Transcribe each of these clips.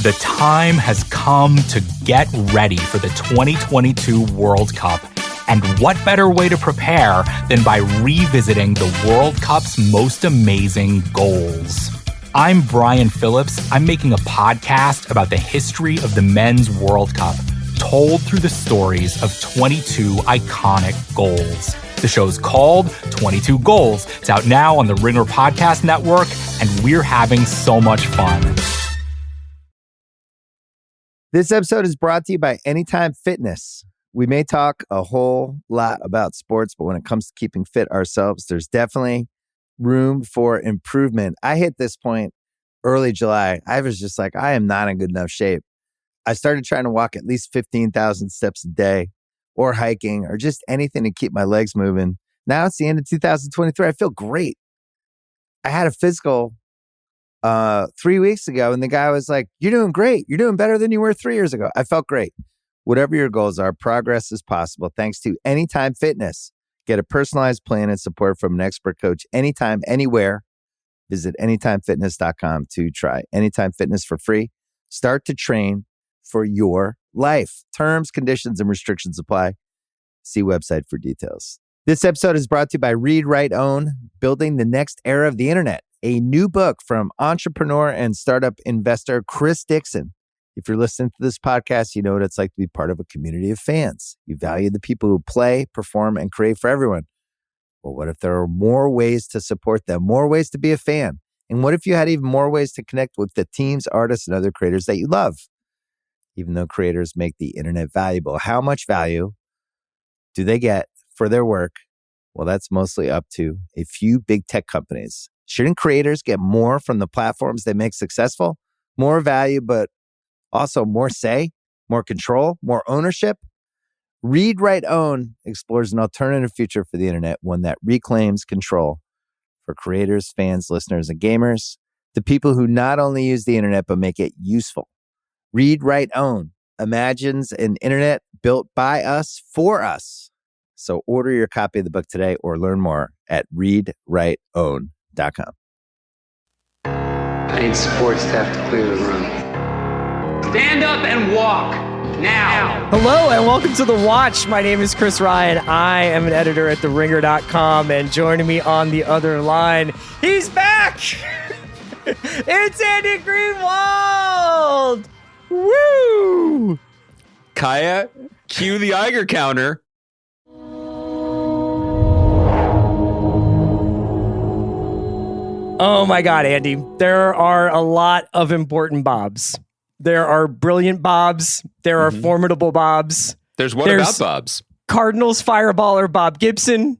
The time has come to get ready for the 2022 World Cup. And what better way to prepare than by revisiting the World Cup's most amazing goals? I'm Brian Phillips. I'm making a podcast about the history of the Men's World Cup, told through the stories of 22 iconic goals. The show's called 22 Goals. It's out now on the Ringer Podcast Network, and we're having so much fun. This episode is brought to you by Anytime Fitness. We may talk a whole lot about sports, but when it comes to keeping fit ourselves, there's definitely room for improvement. I hit this point early July. I was just like, I am not in good enough shape. I started trying to walk at least 15,000 steps a day, or hiking, or just anything to keep my legs moving. Now it's the end of 2023. I feel great. I had a physical 3 weeks ago, and the guy was like, "You're doing great. You're doing better than you were 3 years ago." I felt great. Whatever your goals are, progress is possible thanks to Anytime Fitness. Get a personalized plan and support from an expert coach anytime, anywhere. Visit anytimefitness.com to try Anytime Fitness for free. Start to train for your life. Terms, conditions, and restrictions apply. See website for details. This episode is brought to you by Read, Write, Own, Building the Next Era of the Internet, a new book from entrepreneur and startup investor Chris Dixon. If you're listening to this podcast, you know what it's like to be part of a community of fans. You value the people who play, perform, and create for everyone. Well, what if there are more ways to support them, more ways to be a fan? And what if you had even more ways to connect with the teams, artists, and other creators that you love? Even though creators make the internet valuable, how much value do they get for their work? Well, that's mostly up to a few big tech companies. Shouldn't creators get more from the platforms they make successful? More value, but also more say, more control, more ownership? Read, Write, Own explores an alternative future for the internet, one that reclaims control for creators, fans, listeners, and gamers, the people who not only use the internet, but make it useful. Read, Write, Own imagines an internet built by us for us. So order your copy of the book today or learn more at readwriteown.com. I need support staff to clear the room. Stand up and walk now. Hello and welcome to The Watch. My name is Chris Ryan. I am an editor at TheRinger.com, and joining me on the other line, he's back. It's Andy Greenwald. Woo! Kaya, cue the Iger counter. Oh my God, Andy. There are a lot of important Bobs. There are brilliant Bobs. There are formidable Bobs. There's about Bobs? Cardinals fireballer Bob Gibson.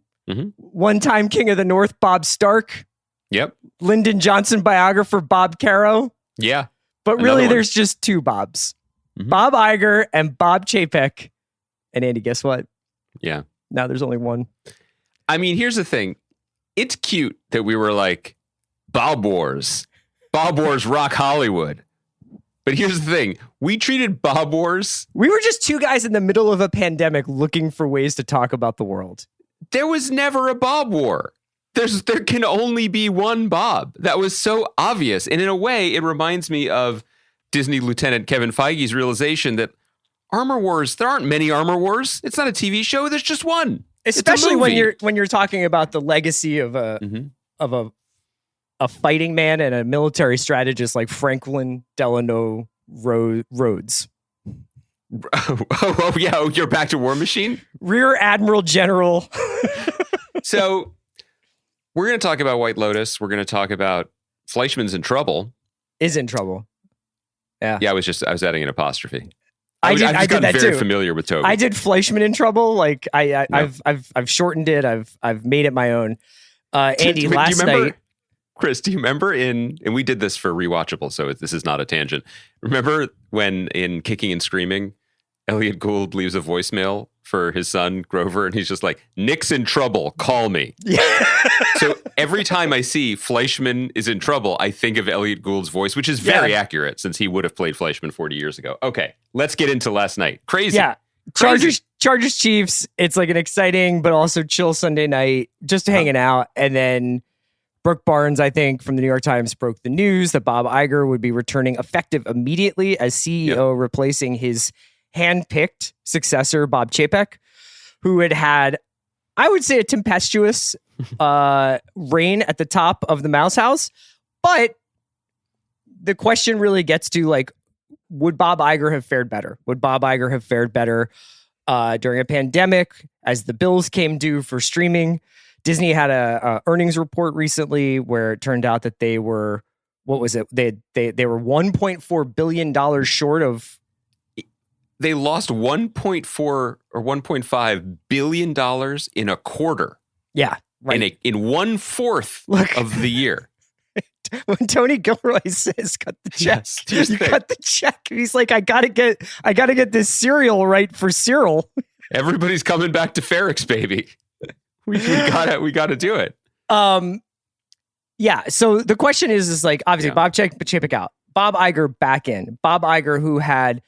One-time King of the North Bob Stark. Yep. Lyndon Johnson biographer Bob Caro. Yeah. But really, there's just two Bobs. Bob Iger and Bob Chapek. And Andy, guess what? Yeah. Now there's only one. I mean, here's the thing. It's cute that we were like, Bob Wars. Bob Wars rock Hollywood. But here's the thing. We treated Bob Wars. We were just two guys in the middle of a pandemic looking for ways to talk about the world. There was never a Bob War. There can only be one Bob. That was so obvious. And in a way, it reminds me of Disney Lieutenant Kevin Feige's realization that Armor Wars, there aren't many Armor Wars. It's not a TV show. There's just one. Especially when you're talking about the legacy of a fighting man and a military strategist like Franklin Delano Rhodes. Oh, yeah. You're back to War Machine? Rear Admiral General. So we're going to talk about White Lotus. We're going to talk about Fleishman's in Trouble. Is in trouble. Yeah. Yeah, I was adding an apostrophe. I did that very too. familiar with Toby. I did Fleishman in Trouble. Like I've shortened it. I've made it my own. Andy, last night. Chris, do you remember and we did this for Rewatchable, so this is not a tangent. Remember when in Kicking and Screaming, Elliot Gould leaves a voicemail for his son, Grover, and he's just like, Nick's in trouble, call me. Yeah. So every time I see Fleishman is in trouble, I think of Elliot Gould's voice, which is very accurate since he would have played Fleishman 40 years ago. Okay, let's get into last night. Crazy. Yeah. Chargers Chiefs. It's like an exciting but also chill Sunday night, just hanging out. And then Brooke Barnes, I think, from the New York Times broke the news that Bob Iger would be returning effective immediately as CEO, replacing his handpicked successor, Bob Chapek, who had, I would say, a tempestuous reign at the top of the Mouse House. But the question really gets to, like, would Bob Iger have fared better? Would Bob Iger have fared better during a pandemic as the bills came due for streaming? Disney had a earnings report recently where it turned out that they were, what was it? They were $1.4 billion short of. They lost $1.4 or $1.5 billion in a quarter. Yeah, right. In 1/4 of the year. When Tony Gilroy says cut the check, you cut the check. He's like, I gotta get this cereal right for Cyril. Everybody's coming back to Ferrix, baby. We gotta do it. Yeah. So the question is like, obviously Bob Chapek out, Bob Iger back in. Bob Iger, who had,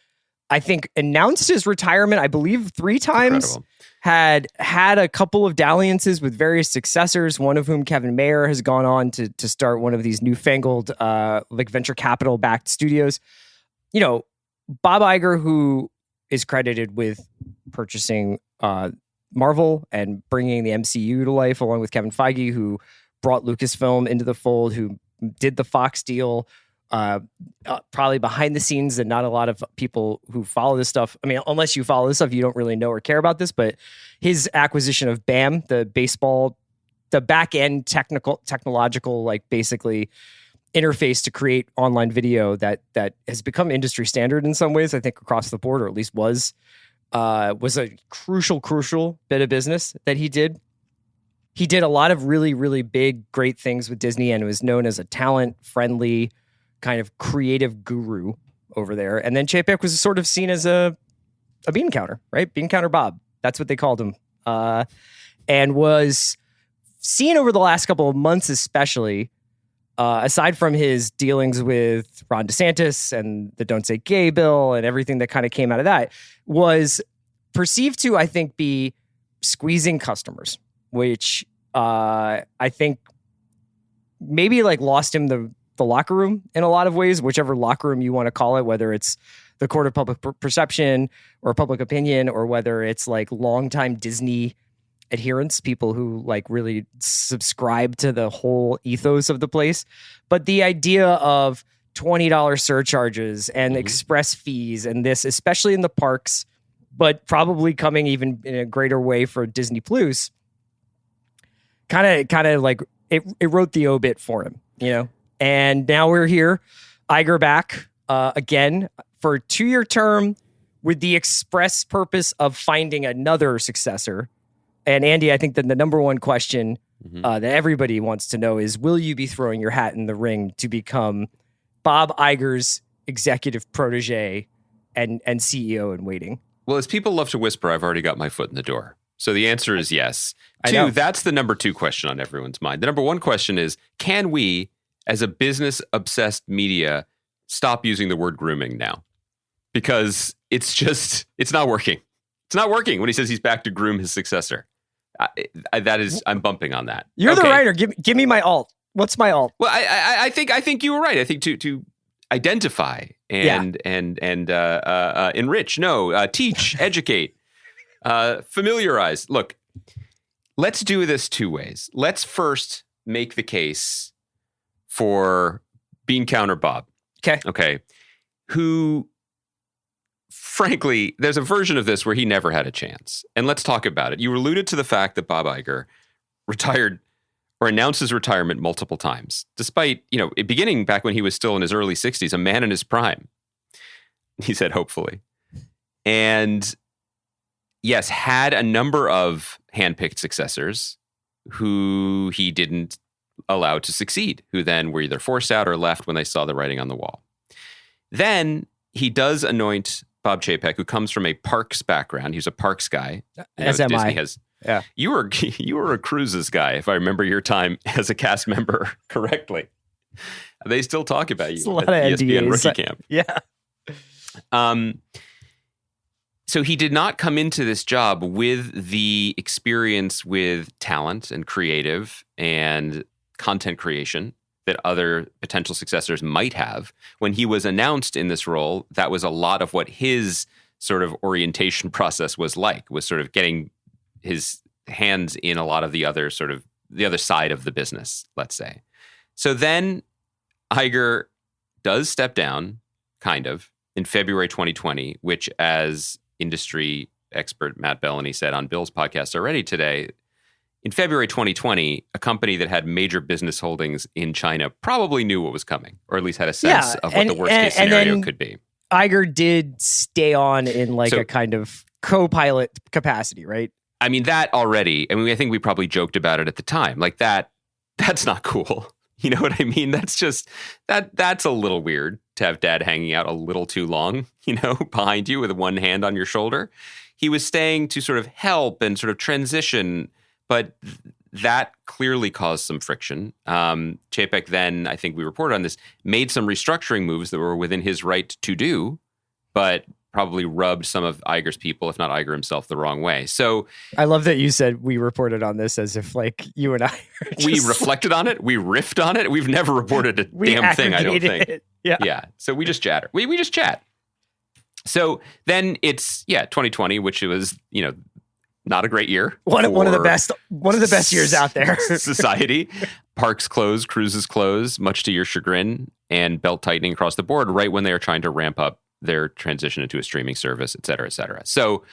I think, announced his retirement, I believe 3 times, had a couple of dalliances with various successors, one of whom, Kevin Mayer, has gone on to start one of these newfangled like venture capital backed studios. You know, Bob Iger, who is credited with purchasing Marvel and bringing the MCU to life, along with Kevin Feige, who brought Lucasfilm into the fold, who did the Fox deal, probably behind the scenes that not a lot of people who follow this stuff. I mean, unless you follow this stuff, you don't really know or care about this, but his acquisition of BAM, the back end technological, like basically interface to create online video that has become industry standard in some ways, I think across the board, or at least was a crucial bit of business that he did. He did a lot of really, really big, great things with Disney and was known as a talent-friendly kind of creative guru over there. And then Chapek was sort of seen as a bean counter, right? Bean counter Bob. That's what they called him. And was seen over the last couple of months especially, aside from his dealings with Ron DeSantis and the Don't Say Gay bill and everything that kind of came out of that, was perceived to, I think, be squeezing customers, which I think maybe like lost him the locker room in a lot of ways, whichever locker room you want to call it, whether it's the court of public perception or public opinion, or whether it's like longtime Disney adherents, people who like really subscribe to the whole ethos of the place. But the idea of $20 surcharges and express fees and this, especially in the parks, but probably coming even in a greater way for Disney Plus, kind of like it wrote the obit for him, you know? And now we're here, Iger back again for a 2-year term with the express purpose of finding another successor. And Andy, I think that the number one question that everybody wants to know is, will you be throwing your hat in the ring to become Bob Iger's executive protege and CEO in waiting? Well, as people love to whisper, I've already got my foot in the door. So the answer is yes. I know. 2, that's the number 2 question on everyone's mind. The number 1 question is, can we, as a business-obsessed media, stop using the word grooming now? Because it's not working. It's not working when he says he's back to groom his successor. I'm bumping on that. You're the writer. Give me my alt. What's my alt? Well, I think you were right. I think to identify and enrich, teach, educate, familiarize. Look, let's do this 2 ways. Let's first make the case for bean counter Bob. Okay. Who, frankly, there's a version of this where he never had a chance. And let's talk about it. You alluded to the fact that Bob Iger retired or announced his retirement multiple times, despite, it beginning back when he was still in his early 60s, a man in his prime. He said, hopefully. And yes, had a number of handpicked successors who he didn't allow to succeed, who then were either forced out or left when they saw the writing on the wall. Then he does anoint Bob Chapek, who comes from a parks background. He was a parks guy. As am I. Yeah. You were a cruises guy, if I remember your time as a cast member correctly. They still talk about you at ESPN Rookie Camp. Yeah. So he did not come into this job with the experience with talent and creative and content creation that other potential successors might have. When he was announced in this role, that was a lot of what his sort of orientation process was sort of getting his hands in a lot of the other side of the business, let's say. So then Iger does step down, kind of, in February 2020, which, as industry expert Matt Bellany said on Bill's podcast already today, in February 2020, a company that had major business holdings in China probably knew what was coming, or at least had a sense of what the worst case scenario could be. Iger did stay on in a kind of co-pilot capacity, right? I mean, that already, I think we probably joked about it at the time. That's not cool. You know what I mean? That's just, that's a little weird to have dad hanging out a little too long, behind you with one hand on your shoulder. He was staying to sort of help and sort of transition, but that clearly caused some friction. Chapek then, I think we reported on this, made some restructuring moves that were within his right to do, but probably rubbed some of Iger's people, if not Iger himself, the wrong way. So I love that you said we reported on this as if you and I we reflected on it, we riffed on it. We've never reported a damn thing, I don't think. It. Yeah. So we just chatter. We just chat. So then it's 2020, which was, not a great year. One of the best years out there. Society. Parks close, cruises close, much to your chagrin, and belt tightening across the board right when they are trying to ramp up their transition into a streaming service, et cetera, et cetera. So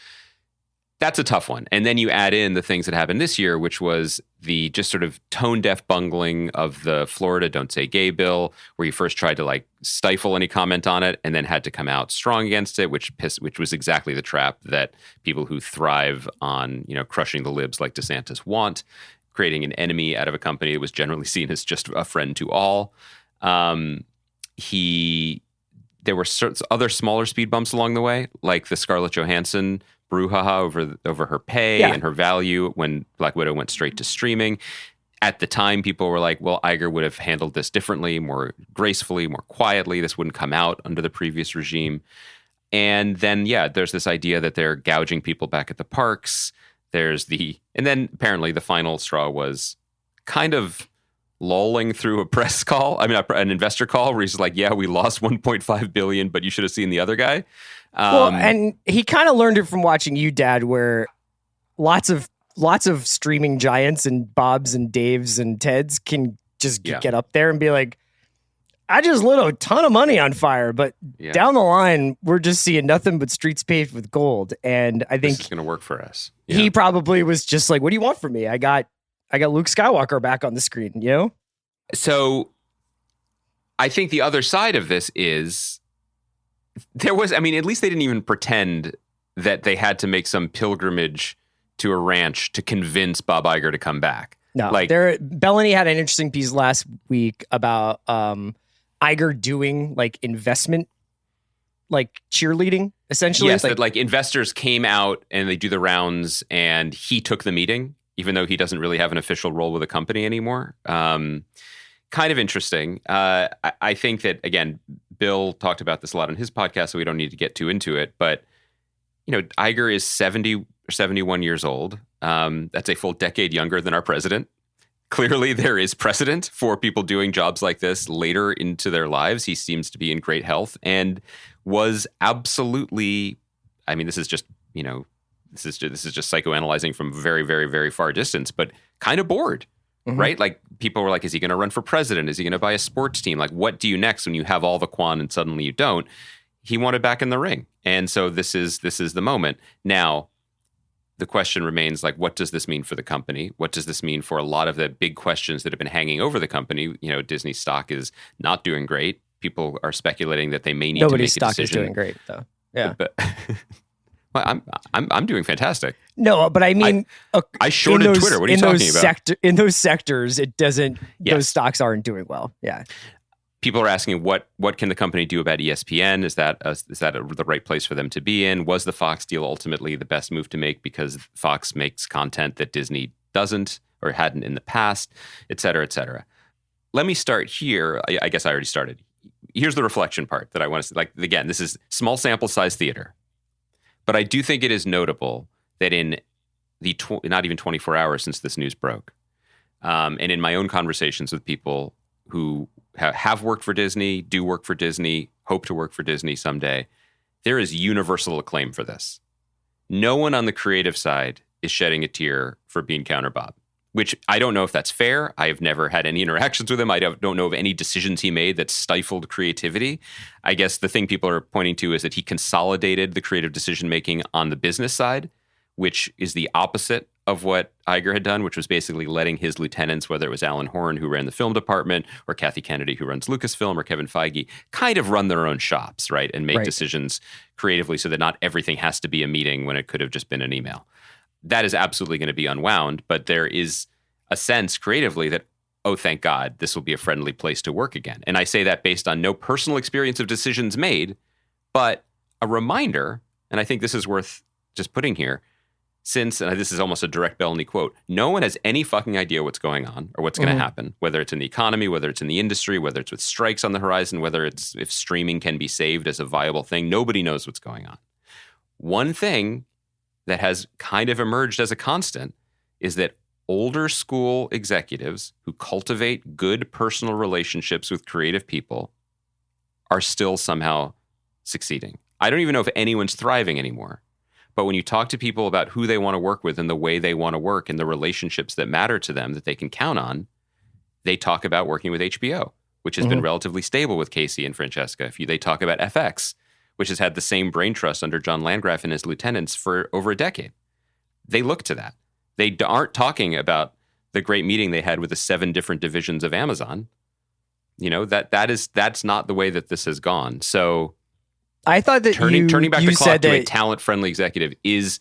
that's a tough one. And then you add in the things that happened this year, which was the just sort of tone-deaf bungling of the Florida Don't Say Gay bill, where he first tried to stifle any comment on it and then had to come out strong against it, which was exactly the trap that people who thrive on, crushing the libs like DeSantis want, creating an enemy out of a company that was generally seen as just a friend to all. There were other smaller speed bumps along the way, like the Scarlett Johansson brouhaha over her pay and her value when Black Widow went straight to streaming. At the time, people were like, well, Iger would have handled this differently, more gracefully, more quietly. This wouldn't come out under the previous regime. And then, there's this idea that they're gouging people back at the parks. And then apparently the final straw was kind of lolling through a press call. An investor call where he's like, we lost 1.5 billion, but you should have seen the other guy. And he kind of learned it from watching you, Dad, where lots of streaming giants and Bobs and Daves and Teds can just get up there and be like, I just lit a ton of money on fire, but down the line, we're just seeing nothing but streets paved with gold. And I think this is going to work for us. He probably was just like, what do you want from me? I got Luke Skywalker back on the screen, So I think the other side of this is at least they didn't even pretend that they had to make some pilgrimage to a ranch to convince Bob Iger to come back. No, Bellany had an interesting piece last week about Iger doing investment, cheerleading, essentially. Yes, that investors came out and they do the rounds and he took the meeting, even though he doesn't really have an official role with the company anymore. Kind of interesting. I think that, again, Bill talked about this a lot on his podcast, so we don't need to get too into it. But, Iger is 70 or 71 years old. That's a full decade younger than our president. Clearly, there is precedent for people doing jobs like this later into their lives. He seems to be in great health and was absolutely, this is just, this is just psychoanalyzing from very, very, very far distance, but kind of bored. Mm-hmm. Right? People were like, is he going to run for president? Is he going to buy a sports team? What do you next when you have all the quan and suddenly you don't? He wanted back in the ring. And so this is the moment. Now, the question remains, what does this mean for the company? What does this mean for a lot of the big questions that have been hanging over the company? Disney stock is not doing great. People are speculating that they may need to make a decision. Nobody's stock is doing great, though. Yeah. But well, I'm doing fantastic. No, but I shorted Twitter. What are you talking about? In those sectors, it doesn't. Yes. Those stocks aren't doing well. Yeah. People are asking what can the company do about ESPN? Is that the right place for them to be in? Was the Fox deal ultimately the best move to make because Fox makes content that Disney doesn't or hadn't in the past, et cetera, et cetera? Let me start here. I guess I already started. Here's the reflection part that I want to say. Again, this is small sample size theater. But I do think it is notable that in the not even 24 hours since this news broke, And in my own conversations with people who have worked for Disney, do work for Disney, hope to work for Disney someday, there is universal acclaim for this. No one on the creative side is shedding a tear for Bean Counter Bob, which I don't know if that's fair. I have never had any interactions with him. I don't know of any decisions he made that stifled creativity. I guess the thing people are pointing to is that he consolidated the creative decision-making on the business side, which is the opposite of what Iger had done, which was basically letting his lieutenants, whether it was Alan Horn, who ran the film department, or Kathy Kennedy, who runs Lucasfilm, or Kevin Feige, kind of run their own shops, right? And make decisions creatively so that not everything has to be a meeting when it could have just been an email. That is absolutely going to be unwound, but there is a sense creatively that, oh, thank God, this will be a friendly place to work again. And I say that based on no personal experience of decisions made, but a reminder, and I think this is worth just putting here, since, and this is almost a direct Bellany quote, no one has any fucking idea what's going on or what's going to happen, whether it's in the economy, whether it's in the industry, whether it's with strikes on the horizon, whether it's if streaming can be saved as a viable thing. Nobody knows what's going on. One thing that has kind of emerged as a constant is that older school executives who cultivate good personal relationships with creative people are still somehow succeeding. I don't even know if anyone's thriving anymore. But when you talk to people about who they want to work with and the way they want to work and the relationships that matter to them that they can count on, they talk about working with HBO, which has been relatively stable with Casey and Francesca. They talk about FX, which has had the same brain trust under John Landgraf and his lieutenants for over a decade. They look to that. They aren't talking about the great meeting they had with the 7 different divisions of Amazon. You know, that's not the way that this has gone. So I thought that turning back the clock to a that talent-friendly executive is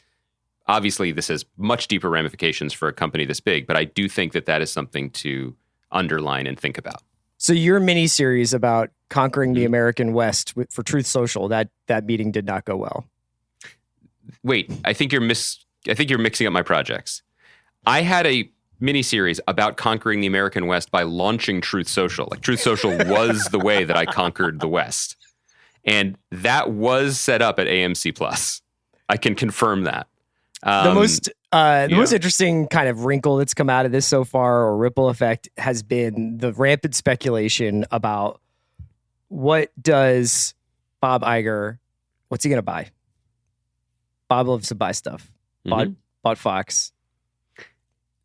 obviously, this has much deeper ramifications for a company this big, but I do think that is something to underline and think about. So your miniseries about conquering the American West for Truth Social, that meeting did not go well. Wait, I think you're mixing up my projects. I had a miniseries about conquering the American West by launching Truth Social. Like, Truth Social was the way that I conquered the West. And that was set up at AMC Plus. I can confirm that. The most interesting kind of wrinkle that's come out of this so far, or ripple effect, has been the rampant speculation about what does Bob Iger, what's he going to buy? Bob loves to buy stuff. Bought Fox,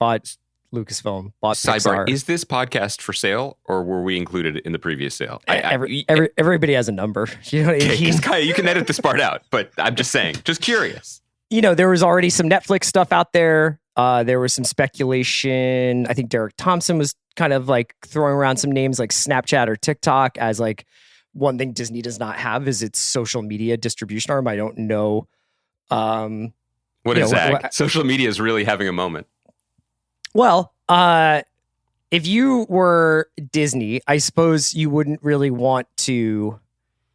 bought Lucasfilm, bought Sidebar, Pixar. is this podcast for sale, or were we included in the previous sale? Everybody has a number. You know what I mean? You can edit this part out, but I'm just saying, just curious. You know, there was already some Netflix stuff out there. There was some speculation. I think Derek Thompson was kind of like throwing around some names like Snapchat or TikTok as like one thing Disney does not have is its social media distribution arm. I don't know. What is that? Social media is really having a moment. Well, if you were Disney, I suppose you wouldn't really want to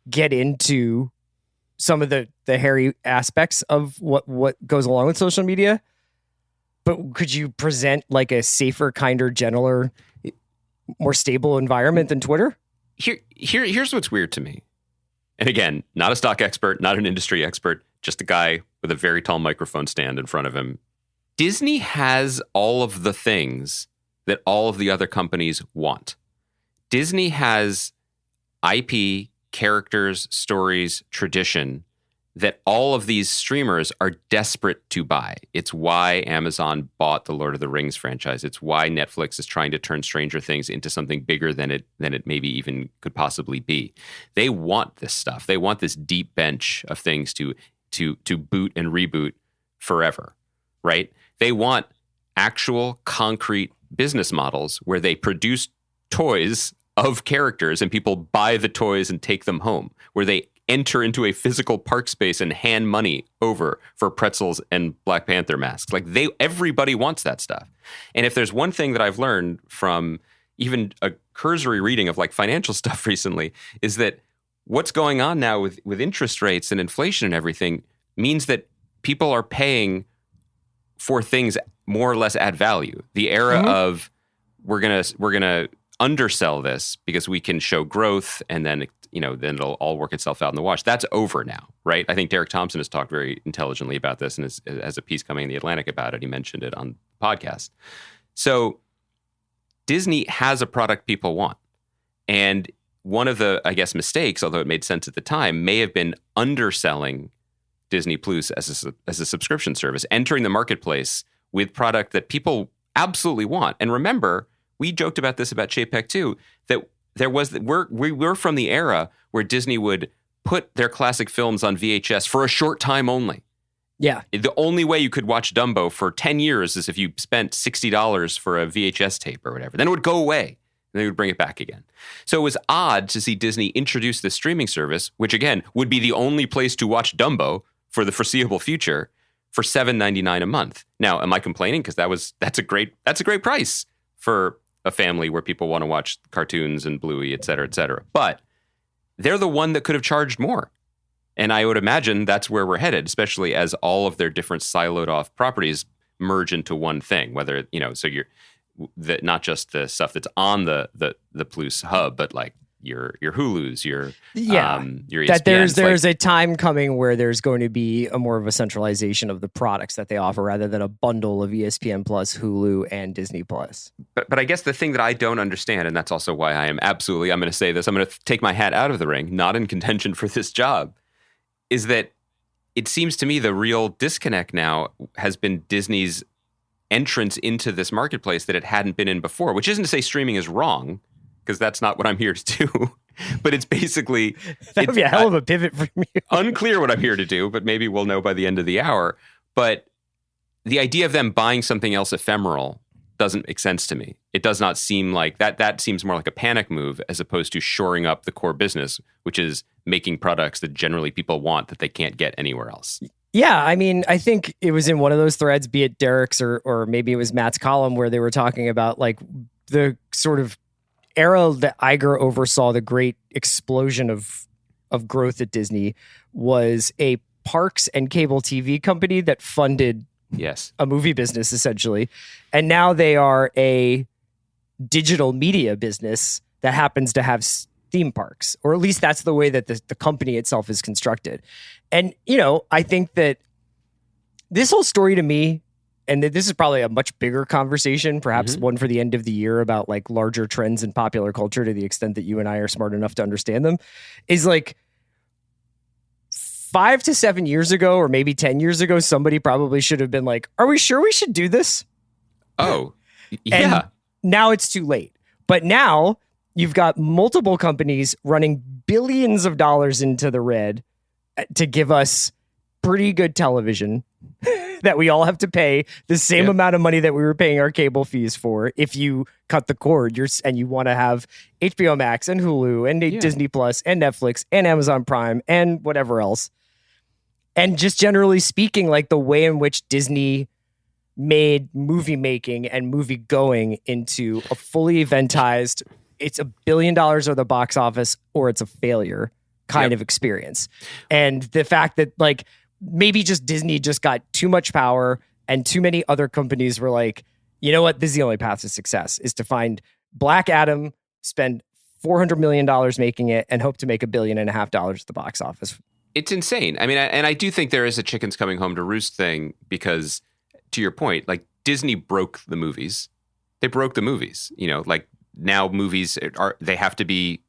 get into some of the hairy aspects of what goes along with social media. But could you present like a safer, kinder, gentler, more stable environment than Twitter? Here's what's weird to me. And again, not a stock expert, not an industry expert, just a guy with a very tall microphone stand in front of him. Disney has all of the things that all of the other companies want. Disney has IP, characters, stories, tradition that all of these streamers are desperate to buy. It's why Amazon bought the Lord of the Rings franchise. It's why Netflix is trying to turn Stranger Things into something bigger than it maybe even could possibly be. They want this stuff. They want this deep bench of things to boot and reboot forever, right? They want actual concrete business models where they produce toys of characters and people buy the toys and take them home, where they enter into a physical park space and hand money over for pretzels and Black Panther masks. Like, everybody wants that stuff. And if there's one thing that I've learned from even a cursory reading of like financial stuff recently, is that what's going on now with interest rates and inflation and everything means that people are paying for things more or less at value. The era of we're gonna undersell this because we can show growth and then it'll all work itself out in the wash. That's over now, right? I think Derek Thompson has talked very intelligently about this and has a piece coming in The Atlantic about it. He mentioned it on the podcast. So Disney has a product people want. And one of the, I guess, mistakes, although it made sense at the time, may have been underselling Disney Plus as a subscription service, entering the marketplace with product that people absolutely want. And remember, we joked about this about Chapek too, that we were from the era where Disney would put their classic films on VHS for a short time only. Yeah. The only way you could watch Dumbo for 10 years is if you spent $60 for a VHS tape or whatever. Then it would go away, and they would bring it back again. So it was odd to see Disney introduce this streaming service, which again would be the only place to watch Dumbo for the foreseeable future, for $7.99 a month. Now, am I complaining? Because that's a great price for a family where people want to watch cartoons and Bluey, et cetera, et cetera. But they're the one that could have charged more. And I would imagine that's where we're headed, especially as all of their different siloed off properties merge into one thing. Whether, so you're not just the stuff that's on the Plus hub, but like your Hulus, your ESPNs. That there's a time coming where there's going to be a more of a centralization of the products that they offer rather than a bundle of ESPN Plus, Hulu, and Disney Plus. But I guess the thing that I don't understand, and that's also why I'm going to say this, I'm going to take my hat out of the ring, not in contention for this job, is that it seems to me the real disconnect now has been Disney's entrance into this marketplace that it hadn't been in before, which isn't to say streaming is wrong, because that's not what I'm here to do. But it's basically... That would be a hell of a pivot from you. Unclear what I'm here to do, but maybe we'll know by the end of the hour. But the idea of them buying something else ephemeral doesn't make sense to me. It does not seem like that. That seems more like a panic move as opposed to shoring up the core business, which is making products that generally people want that they can't get anywhere else. Yeah, I mean, I think it was in one of those threads, be it Derek's or maybe it was Matt's column, where they were talking about like the sort of era that Iger oversaw the great explosion of growth at Disney was a parks and cable TV company that funded a movie business, essentially. And now they are a digital media business that happens to have theme parks, or at least that's the way that the company itself is constructed. And, I think that this whole story to me, and this is probably a much bigger conversation, perhaps one for the end of the year about like larger trends in popular culture to the extent that you and I are smart enough to understand them, is like 5 to 7 years ago, or maybe 10 years ago, somebody probably should have been like, are we sure we should do this? Oh, yeah. And now it's too late. But now you've got multiple companies running billions of dollars into the red to give us pretty good television that we all have to pay the same amount of money that we were paying our cable fees for. If you cut the cord and you want to have HBO Max and Hulu and Disney Plus and Netflix and Amazon Prime and whatever else. And just generally speaking, like the way in which Disney made movie making and movie going into a fully eventized, it's $1 billion of the box office or it's a failure kind of experience. And the fact that like maybe just Disney just got too much power and too many other companies were like, you know what, this is the only path to success, is to find Black Adam, spend $400 million making it, and hope to make $1.5 billion at the box office. It's insane. I mean, and I do think there is a chickens coming home to roost thing because, to your point, like Disney broke the movies. They broke the movies. Like now movies they have to be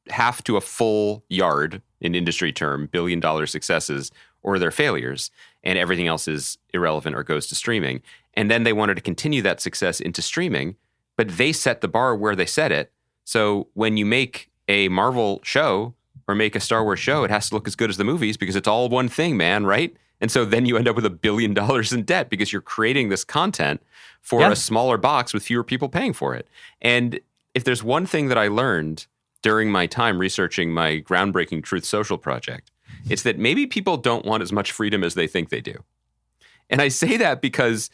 half to a full yard in industry term, $1 billion successes, or they're failures, and everything else is irrelevant or goes to streaming. And then they wanted to continue that success into streaming, but they set the bar where they set it. So when you make a Marvel show or make a Star Wars show, it has to look as good as the movies because it's all one thing, man, right? And so then you end up with $1 billion in debt because you're creating this content for a smaller box with fewer people paying for it. And if there's one thing that I learned during my time researching my groundbreaking Truth Social project, it's that maybe people don't want as much freedom as they think they do. And I say that because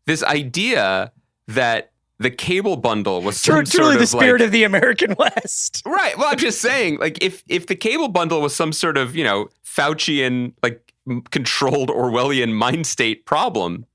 this idea that the cable bundle was truly the spirit of the American West. Right. Well, I'm just saying, like, if the cable bundle was some sort of, Faucian, like, controlled Orwellian mind state problem,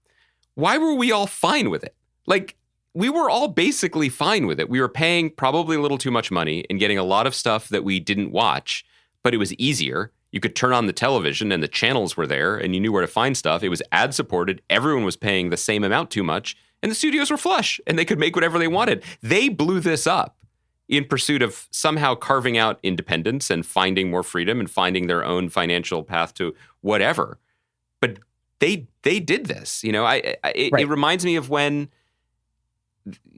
why were we all fine with it? Like, we were all basically fine with it. We were paying probably a little too much money and getting a lot of stuff that we didn't watch, but it was easier. You could turn on the television and the channels were there and you knew where to find stuff. It was ad supported. Everyone was paying the same amount too much. and the studios were flush and they could make whatever they wanted. They blew this up in pursuit of somehow carving out independence and finding more freedom and finding their own financial path to whatever. But they did this, It reminds me of when,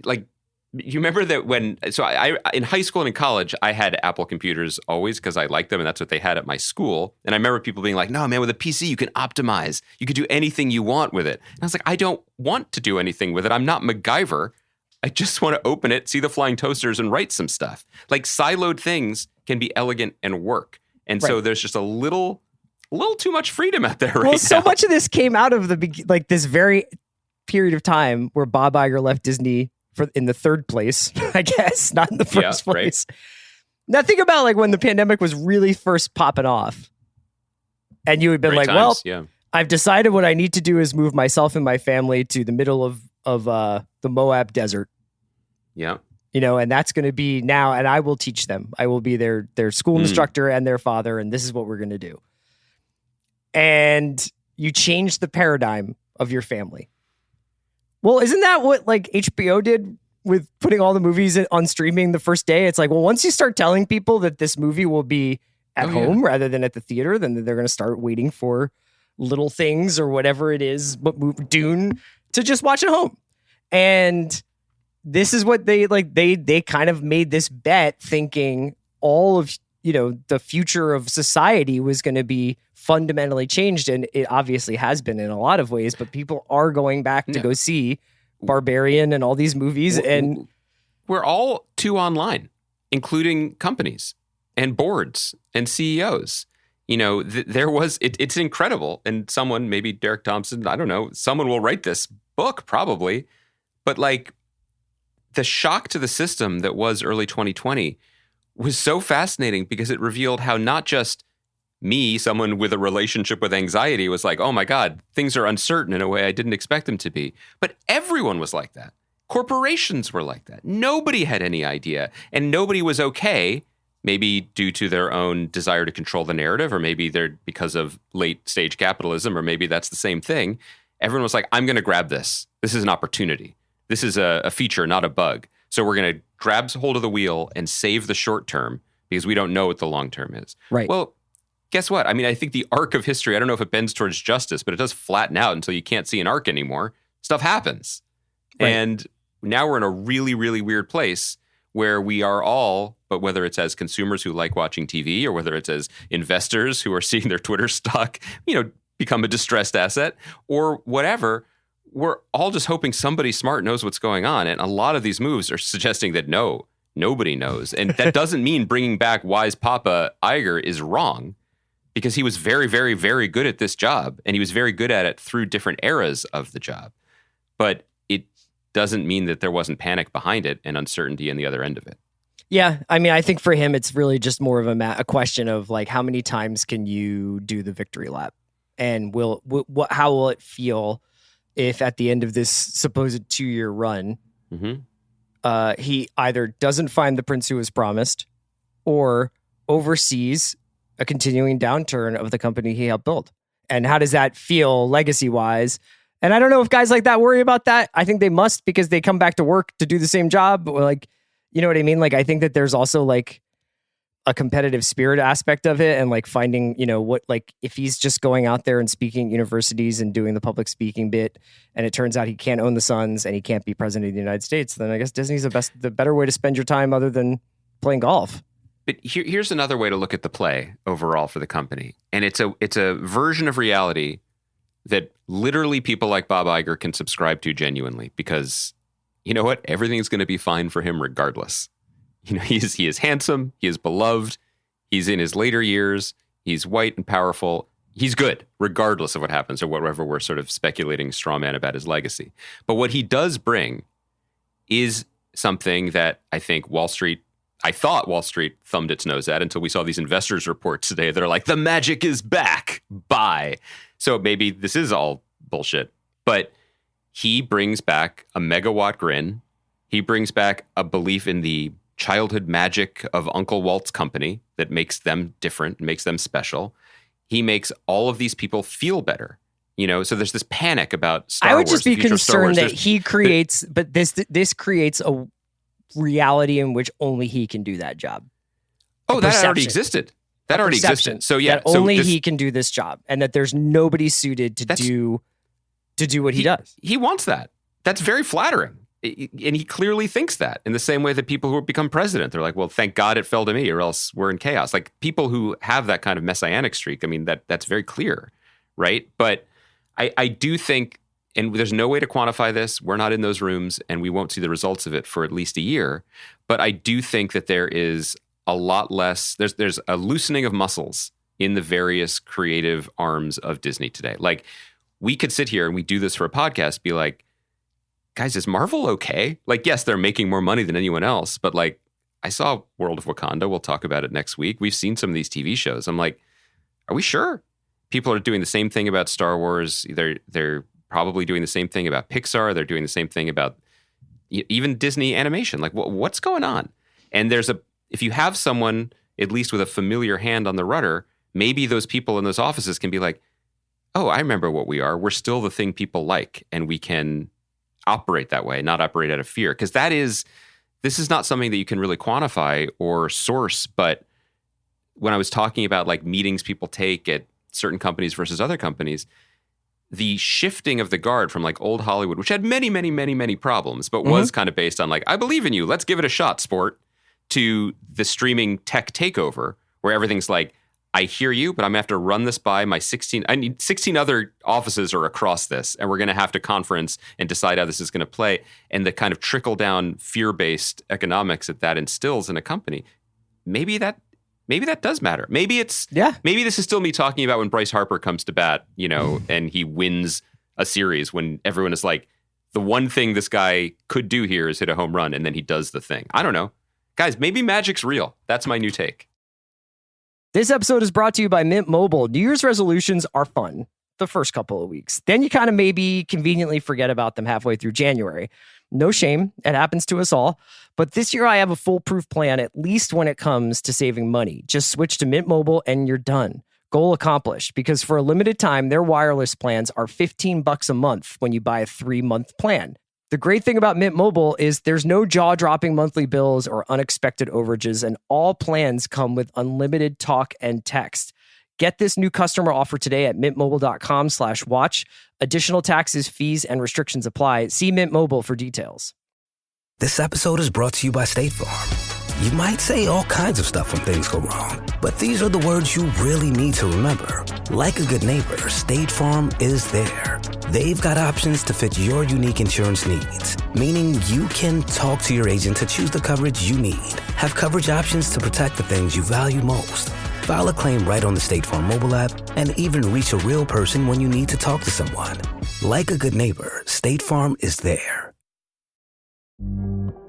like, you remember that when, so I in high school and in college, I had Apple computers always because I liked them and that's what they had at my school. And I remember people being like, no, man, with a PC, you can optimize. You can do anything you want with it. And I was like, I don't want to do anything with it. I'm not MacGyver. I just want to open it, see the flying toasters and write some stuff. Like siloed things can be elegant and work. And so there's just a little too much freedom out there right now. Well, so much of this came out of this very period of time where Bob Iger left Disney in the third place, I guess, not in the first place. Right. Now think about like when the pandemic was really first popping off and you had been Great like, times, well, I've decided what I need to do is move myself and my family to the middle of the Moab desert. Yeah. And that's going to be now, and I will teach them. I will be their school instructor and their father, and this is what we're going to do. And you change the paradigm of your family. Well, isn't that what like HBO did with putting all the movies on streaming the first day? It's like, well, once you start telling people that this movie will be at home rather than at the theater, then they're going to start waiting for Little Things or whatever it is, but Dune to just watch at home. And this is what they kind of made this bet thinking all of, the future of society was going to be fundamentally changed. And it obviously has been in a lot of ways, but people are going back to go see Barbarian and all these movies. And we're all too online, including companies and boards and CEOs. It's incredible. And someone, maybe Derek Thompson, I don't know, someone will write this book probably. But like the shock to the system that was early 2020 was so fascinating because it revealed how not just me, someone with a relationship with anxiety, was like, oh my God, things are uncertain in a way I didn't expect them to be. But everyone was like that. Corporations were like that. Nobody had any idea. And nobody was okay, maybe due to their own desire to control the narrative, or maybe they're because of late stage capitalism, or maybe that's the same thing. Everyone was like, I'm going to grab this. This is an opportunity. This is a feature, not a bug. So we're going to grab hold of the wheel and save the short term because we don't know what the long term is. Right. Well, guess what? I mean, I think the arc of history, I don't know if it bends towards justice, but it does flatten out until you can't see an arc anymore. Stuff happens. Right. And now we're in a really, really weird place where we are all, but whether it's as consumers who like watching TV or whether it's as investors who are seeing their Twitter stock, become a distressed asset or whatever, we're all just hoping somebody smart knows what's going on. And a lot of these moves are suggesting that nobody knows. And that doesn't mean bringing back wise Papa Iger is wrong, because he was very, very, very good at this job. And he was very good at it through different eras of the job. But it doesn't mean that there wasn't panic behind it and uncertainty on the other end of it. Yeah. I mean, I think for him, it's really just more of a question of like, how many times can you do the victory lap? And how will it feel if at the end of this supposed 2-year run, he either doesn't find the prince who was promised or oversees a continuing downturn of the company he helped build? And how does that feel legacy-wise? And I don't know if guys like that worry about that. I think they must, because they come back to work to do the same job. But like, you know what I mean? Like, I think that there's also like a competitive spirit aspect of it, and like finding, if he's just going out there and speaking at universities and doing the public speaking bit, and it turns out he can't own the Suns and he can't be president of the United States, then I guess Disney's the better way to spend your time other than playing golf. But here's another way to look at the play overall for the company. And it's a version of reality that literally people like Bob Iger can subscribe to genuinely, because you know what? Everything's going to be fine for him regardless. He is handsome. He is beloved. He's in his later years. He's white and powerful. He's good, regardless of what happens or whatever we're sort of speculating straw man about his legacy. But what he does bring is something that I thought Wall Street thumbed its nose at until we saw these investors reports today that are like, the magic is back. Bye. So maybe this is all bullshit. But he brings back a megawatt grin. He brings back a belief in the childhood magic of Uncle Walt's company that makes them different, makes them special. He makes all of these people feel better. So there's this panic about Star Wars. I would just be concerned that There's- he creates, but this creates a reality in which only he can do that job. Oh, A that already perception. existed. That already Perception existed. So yeah, that only he can do this job, and that there's nobody suited to do what he does. He wants that. That's very flattering. And he clearly thinks that, in the same way that people who become president, they're like, well, thank God it fell to me, or else we're in chaos. Like people who have that kind of messianic streak, I mean, that's very clear, right? But I do think, and there's no way to quantify this, we're not in those rooms, and we won't see the results of it for at least a year. But I do think that there is a lot less, there's a loosening of muscles in the various creative arms of Disney today. Like, we could sit here and we do this for a podcast, be like, guys, is Marvel okay? Like, yes, they're making more money than anyone else, but like, I saw World of Wakanda. We'll talk about it next week. We've seen some of these TV shows. I'm like, are we sure? People are doing the same thing about Star Wars. They're probably doing the same thing about Pixar. They're doing the same thing about even Disney animation. Like, what's going on? And if you have someone, at least with a familiar hand on the rudder, maybe those people in those offices can be like, oh, I remember what we are. We're still the thing people like, and we can operate that way, not operate out of fear. Because this is not something that you can really quantify or source. But when I was talking about like meetings people take at certain companies versus other companies, the shifting of the guard from like old Hollywood, which had many, many, many, many problems, but was kind of based on like, I believe in you, let's give it a shot, sport, to the streaming tech takeover, where everything's like, I hear you, but I'm going to have to run this by my 16 other offices are across this, and we're going to have to conference and decide how this is going to play. And the kind of trickle down fear-based economics that instills in a company, maybe that does matter. Maybe this is still me talking about when Bryce Harper comes to bat, and he wins a series, when everyone is like, the one thing this guy could do here is hit a home run, and then he does the thing. I don't know. Guys, maybe magic's real. That's my new take. This episode is brought to you by Mint Mobile. New Year's resolutions are fun the first couple of weeks. Then you kind of maybe conveniently forget about them halfway through January. No shame. It happens to us all. But this year I have a foolproof plan, at least when it comes to saving money. Just switch to Mint Mobile and you're done. Goal accomplished, because for a limited time, their wireless plans are $15 a month when you buy a 3-month plan. The great thing about Mint Mobile is there's no jaw-dropping monthly bills or unexpected overages, and all plans come with unlimited talk and text. Get this new customer offer today at mintmobile.com/watch. Additional taxes, fees, and restrictions apply. See Mint Mobile for details. This episode is brought to you by State Farm. You might say all kinds of stuff when things go wrong, but these are the words you really need to remember. Like a good neighbor, State Farm is there. They've got options to fit your unique insurance needs, meaning you can talk to your agent to choose the coverage you need, have coverage options to protect the things you value most, file a claim right on the State Farm mobile app, and even reach a real person when you need to talk to someone. Like a good neighbor, State Farm is there.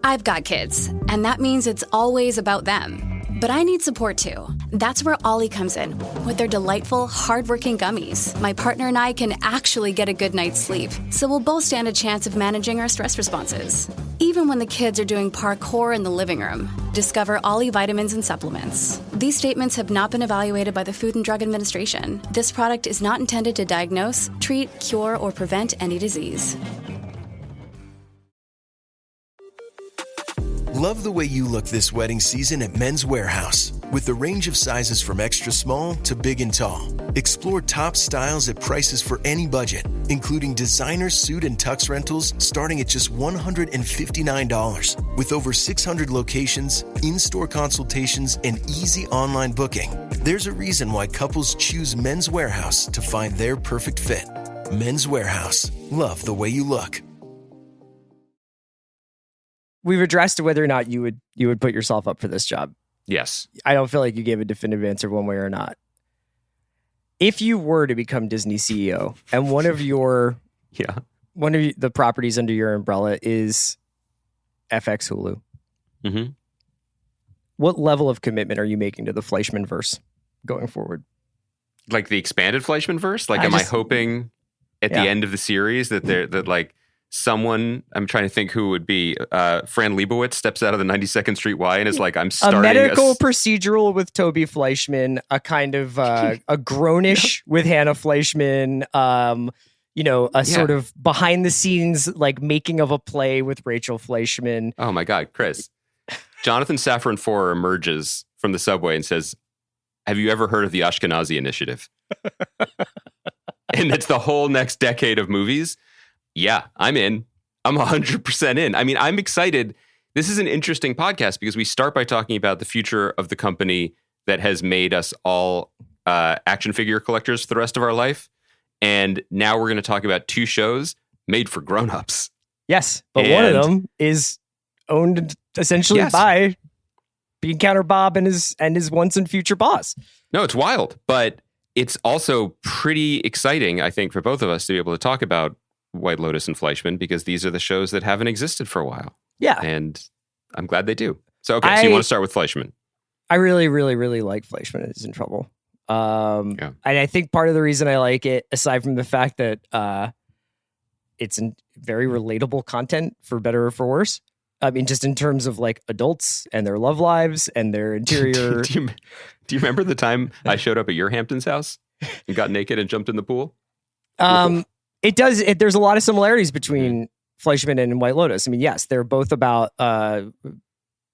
I've got kids, and that means it's always about them. But I need support too. That's where Ollie comes in. With their delightful, hardworking gummies, my partner and I can actually get a good night's sleep, so we'll both stand a chance of managing our stress responses. Even when the kids are doing parkour in the living room, discover Ollie vitamins and supplements. These statements have not been evaluated by the Food and Drug Administration. This product is not intended to diagnose, treat, cure, or prevent any disease. Love the way you look this wedding season at Men's Warehouse. With a range of sizes from extra small to big and tall. Explore top styles at prices for any budget, including designer suit and tux rentals starting at just $159. With over 600 locations, in-store consultations, and easy online booking, there's a reason why couples choose Men's Warehouse to find their perfect fit. Men's Warehouse. Love the way you look. We've addressed whether or not you would put yourself up for this job. Yes. I don't feel like you gave a definitive answer one way or not. If you were to become Disney CEO and one of the properties under your umbrella is FX Hulu, mm-hmm. What level of commitment are you making to the Fleishman verse going forward? Like the expanded Fleishman verse? Like, am I hoping at the end of the series that someone, I'm trying to think who would be, Fran Lebowitz steps out of the 92nd Street Y and is like, I'm starting a medical procedural with Toby Fleishman, a kind of a grownish with Hannah Fleishman, sort of behind the scenes like making of a play with Rachel Fleishman. Oh my God, Chris. Jonathan Safran Foer emerges from the subway and says, have you ever heard of the Ashkenazi Initiative? And it's the whole next decade of movies. Yeah, I'm in. I'm 100% in. I mean, I'm excited. This is an interesting podcast because we start by talking about the future of the company that has made us all action figure collectors for the rest of our life. And now we're going to talk about two shows made for grown-ups. Yes, but one of them is owned essentially by Bean Counter Bob and his once and future boss. No, it's wild, but it's also pretty exciting, I think, for both of us to be able to talk about White Lotus and Fleishman, because these are the shows that haven't existed for a while. Yeah. And I'm glad they do. So, okay, so you want to start with Fleishman. I really, really, really like Fleishman Is In Trouble. And I think part of the reason I like it, aside from the fact that it's very relatable content, for better or for worse. I mean, just in terms of like adults and their love lives and their interior. Do you remember the time I showed up at your Hamptons house and got naked and jumped in the pool? It does. There's a lot of similarities between Fleishman and White Lotus. I mean, yes, they're both about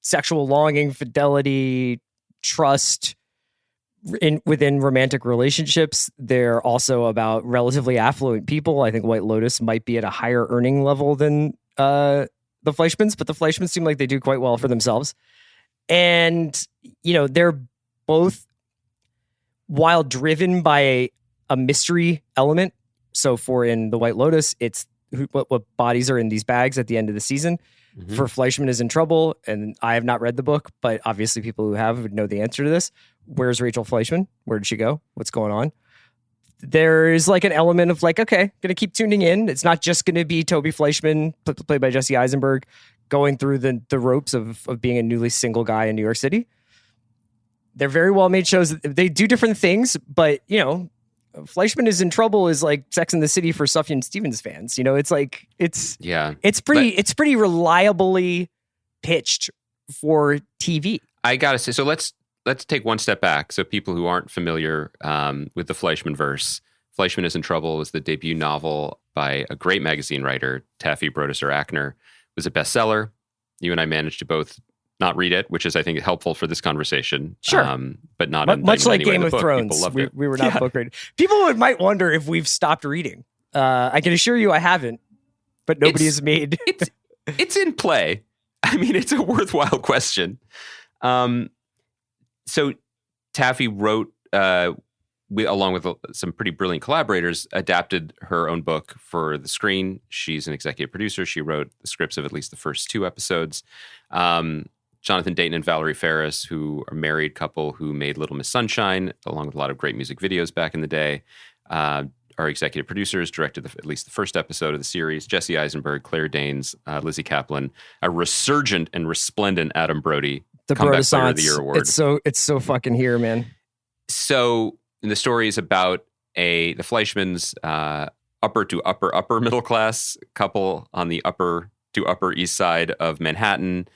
sexual longing, fidelity, trust within romantic relationships. They're also about relatively affluent people. I think White Lotus might be at a higher earning level than the Fleischmans, but the Fleischmans seem like they do quite well for themselves. And, they're both, while driven by a mystery element. So in the White Lotus, it's what bodies are in these bags at the end of the season. Mm-hmm. For Fleishman Is In Trouble, and I have not read the book, but obviously people who have would know the answer to this. Where's Rachel Fleishman? Where did she go? What's going on? There is like an element of like, okay, going to keep tuning in. It's not just going to be Toby Fleishman, played by Jesse Eisenberg, going through the ropes of being a newly single guy in New York City. They're very well made shows. They do different things, but Fleishman Is In Trouble is like Sex and the City for Sufjan Stevens fans. It's like it's pretty reliably pitched for TV. I gotta say, so let's take one step back. So people who aren't familiar with the Fleishman verse, Fleishman Is In Trouble was the debut novel by a great magazine writer, Taffy Brodesser-Akner. It was a bestseller. You and I managed to both not read it, which is, I think, helpful for this conversation. Sure. But not much like anyway, Game of Thrones. We were not book reading. People might wonder if we've stopped reading. I can assure you I haven't, but nobody has made. It's in play. I mean, it's a worthwhile question. So Taffy wrote, along with some pretty brilliant collaborators, adapted her own book for the screen. She's an executive producer. She wrote the scripts of at least the first 2 episodes. Jonathan Dayton and Valerie Ferris, who are a married couple who made Little Miss Sunshine, along with a lot of great music videos back in the day, are executive producers, directed at least the first episode of the series. Jesse Eisenberg, Claire Danes, Lizzie Kaplan, a resurgent and resplendent Adam Brody, the Comeback Player of the Year award. It's so fucking here, man. So the story is about the Fleischmans, upper to upper middle class couple on the upper to upper east side of Manhattan,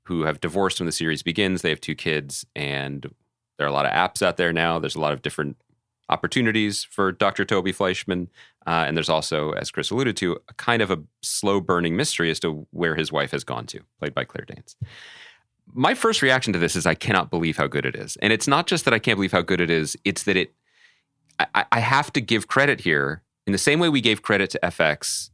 who have divorced when the series begins. They have 2 kids, and there are a lot of apps out there now. There's a lot of different opportunities for Dr. Toby Fleischman. And there's also, as Chris alluded to, a kind of a slow-burning mystery as to where his wife has gone to, played by Claire Danes. My first reaction to this is I cannot believe how good it is. And it's not just that I can't believe how good it is, it's that I have to give credit here in the same way we gave credit to FX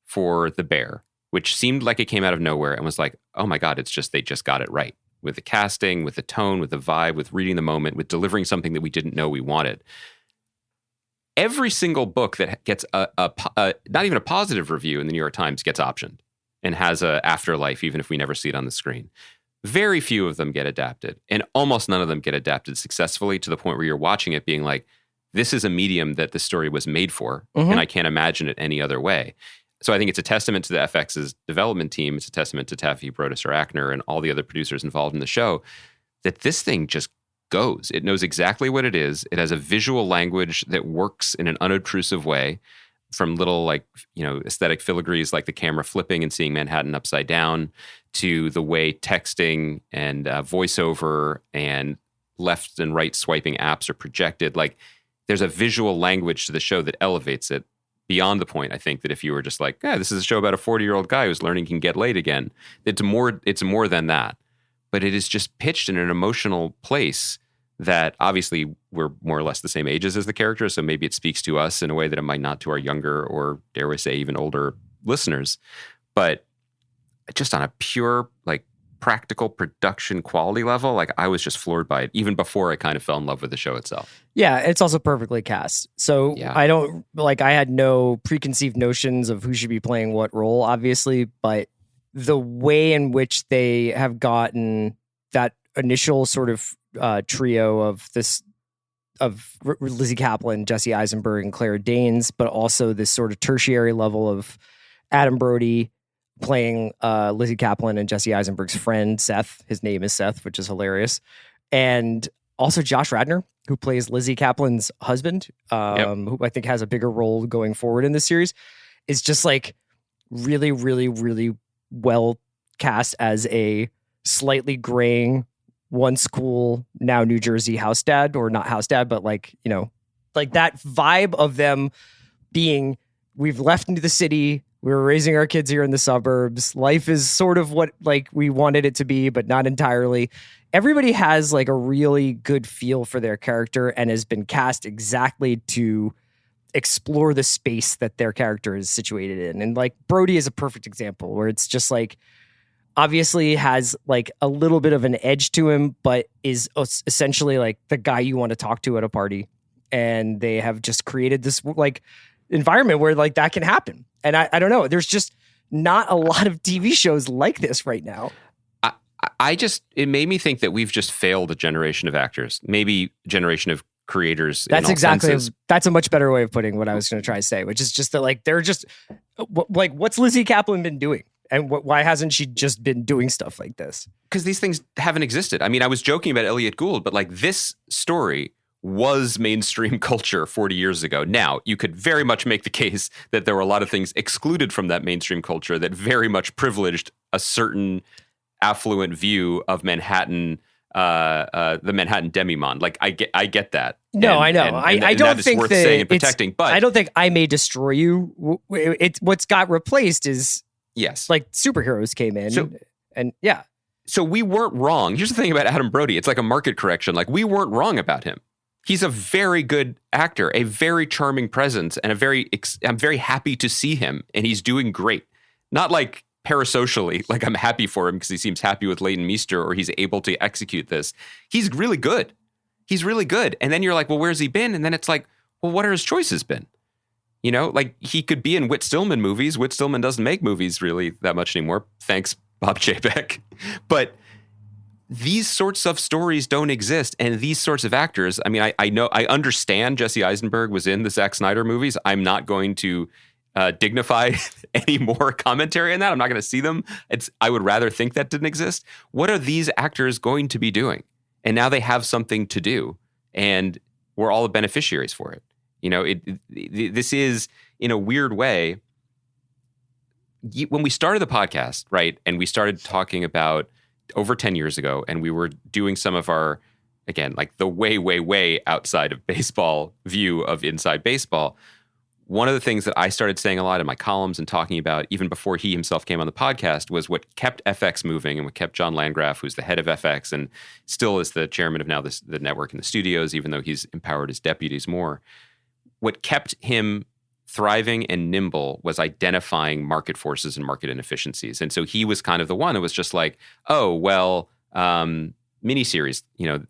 for The Bear, which seemed like it came out of nowhere and was like, oh my God, they just got it right. With the casting, with the tone, with the vibe, with reading the moment, with delivering something that we didn't know we wanted. Every single book that gets not even a positive review in the New York Times gets optioned and has a afterlife, even if we never see it on the screen. Very few of them get adapted, and almost none of them get adapted successfully to the point where you're watching it being like, this is a medium that the story was made for, and I can't imagine it any other way. So I think it's a testament to the FX's development team. It's a testament to Taffy Brodesser-Akner and all the other producers involved in the show that this thing just goes. It knows exactly what it is. It has a visual language that works in an unobtrusive way. from little aesthetic filigrees like the camera flipping and seeing Manhattan upside down, to the way texting and voiceover and left and right swiping apps are projected. Like, there's a visual language to the show that elevates it beyond the point, I think, that if you were just like, this is a show about a 40-year-old guy who's learning he can get laid again. It's more than that. But it is just pitched in an emotional place that obviously we're more or less the same ages as the characters, so maybe it speaks to us in a way that it might not to our younger, or dare we say even older listeners. But just on a pure, like, practical production quality level, like, I was just floored by it even before I kind of fell in love with the show itself. Yeah, it's also perfectly cast. So Yeah. I had no preconceived notions of who should be playing what role, obviously, but the way in which they have gotten that initial sort of trio of Lizzie Kaplan, Jesse Eisenberg, and Claire Danes, but also this sort of tertiary level of Adam Brody playing Lizzie Kaplan and Jesse Eisenberg's friend, Seth. His name is Seth, which is hilarious. And also Josh Radnor, who plays Lizzie Kaplan's husband, who I think has a bigger role going forward in this series, is just like really, really, really well cast as a slightly graying, one school, now New Jersey house dad, or not house dad, but like that vibe of them being, we've left into the city, we were raising our kids here in the suburbs. Life is sort of what like we wanted it to be, but not entirely. Everybody has like a really good feel for their character and has been cast exactly to explore the space that their character is situated in. And like Brody is a perfect example where it's just like, obviously has like a little bit of an edge to him, but is essentially like the guy you want to talk to at a party. And they have just created this like environment where like that can happen. And I don't know, there's just not a lot of TV shows like this right now. It made me think that we've just failed a generation of actors, maybe a generation of creators. That's a much better way of putting what I was going to try to say, which is just that like, they're just like, what's Lizzie Kaplan been doing? And why hasn't she just been doing stuff like this? Because these things haven't existed. I mean, I was joking about Elliot Gould, but like, this story was mainstream culture 40 years ago. Now, you could very much make the case that there were a lot of things excluded from that mainstream culture that very much privileged a certain affluent view of Manhattan, the Manhattan demi-monde. Like, I get that. No, I know. I don't think worth saying and protecting. But I don't think I May Destroy You. What's got replaced is like superheroes came in, and yeah. So we weren't wrong. Here's the thing about Adam Brody. It's like a market correction. Like, we weren't wrong about him. He's a very good actor, a very charming presence, and I'm very happy to see him, and he's doing great. Not like parasocially, like I'm happy for him because he seems happy with Leighton Meester or he's able to execute this. He's really good. He's really good. And then you're like, well, where's he been? And then it's like, well, what are his choices been? You know, like he could be in Whit Stillman movies. Whit Stillman doesn't make movies really that much anymore. Thanks, Bob Chapek. But these sorts of stories don't exist. And these sorts of actors, I mean, I understand Jesse Eisenberg was in the Zack Snyder movies. I'm not going to dignify any more commentary on that. I'm not going to see them. I would rather think that didn't exist. What are these actors going to be doing? And now they have something to do, and we're all the beneficiaries for it. You know, this is, in a weird way, when we started the podcast, right, and we started talking about over 10 years ago, and we were doing some of our, again, like the way, way, way outside of baseball view of inside baseball. One of the things that I started saying a lot in my columns and talking about even before he himself came on the podcast was what kept FX moving and what kept John Landgraf, who's the head of FX and still is the chairman of now the network and the studios, even though he's empowered his deputies more. What kept him thriving and nimble was identifying market forces and market inefficiencies. And so he was kind of the one who was just like, oh, well, miniseries,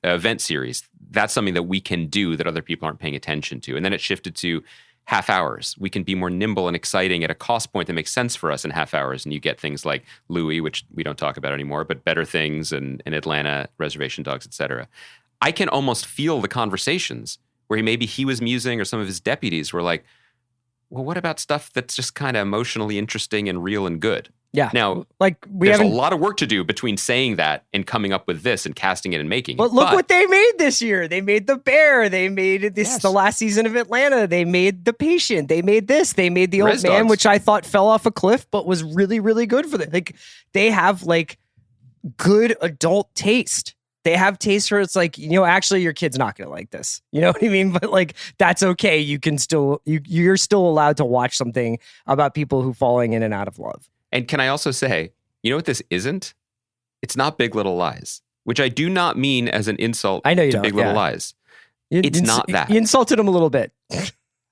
event series, that's something that we can do that other people aren't paying attention to. And then it shifted to half hours. We can be more nimble and exciting at a cost point that makes sense for us in half hours. And you get things like Louie, which we don't talk about anymore, but Better Things and Atlanta, Reservation Dogs, etc. I can almost feel the conversations where maybe he was musing or some of his deputies were like, well, what about stuff that's just kind of emotionally interesting and real and good? Yeah. Now, like there's a lot of work to do between saying that and coming up with this and casting it and making it. But look what they made this year. They made The Bear. They made the last season of Atlanta. They made The Patient. They made this. They made The Old Man, which I thought fell off a cliff, but was really, really good for them. Like, they have like good adult taste. They have taste where it's like, actually your kid's not going to like this. You know what I mean? But like, that's okay. You can still, you're still allowed to watch something about people who falling in and out of love. And can I also say, you know what this isn't? It's not Big Little Lies, which I do not mean as an insult to Big Little Lies. It's not that. You insulted him a little bit.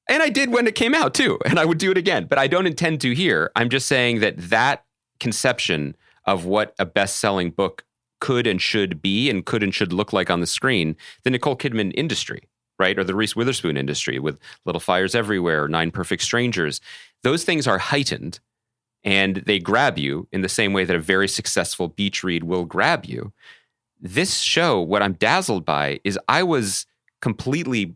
And I did when it came out too, and I would do it again. But I don't intend to here. I'm just saying that conception of what a best-selling book could and should be and could and should look like on the screen, the Nicole Kidman industry, right? Or the Reese Witherspoon industry with Little Fires Everywhere, Nine Perfect Strangers. Those things are heightened. And they grab you in the same way that a very successful beach read will grab you. This show, what I'm dazzled by is I completely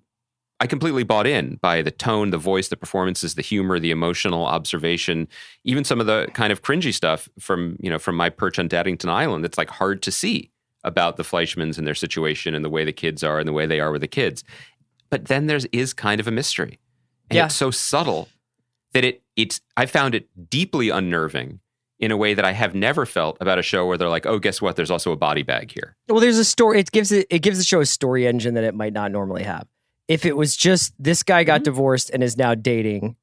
bought in by the tone, the voice, the performances, the humor, the emotional observation, even some of the kind of cringy stuff from my perch on Daddington Island that's like hard to see about the Fleischmans and their situation and the way the kids are and the way they are with the kids. But then there is kind of a mystery. And it's so subtle that I found it deeply unnerving in a way that I have never felt about a show where they're like, oh, guess what? There's also a body bag here. Well, there's a story. It gives the show a story engine that it might not normally have. If it was just this guy got divorced and is now dating,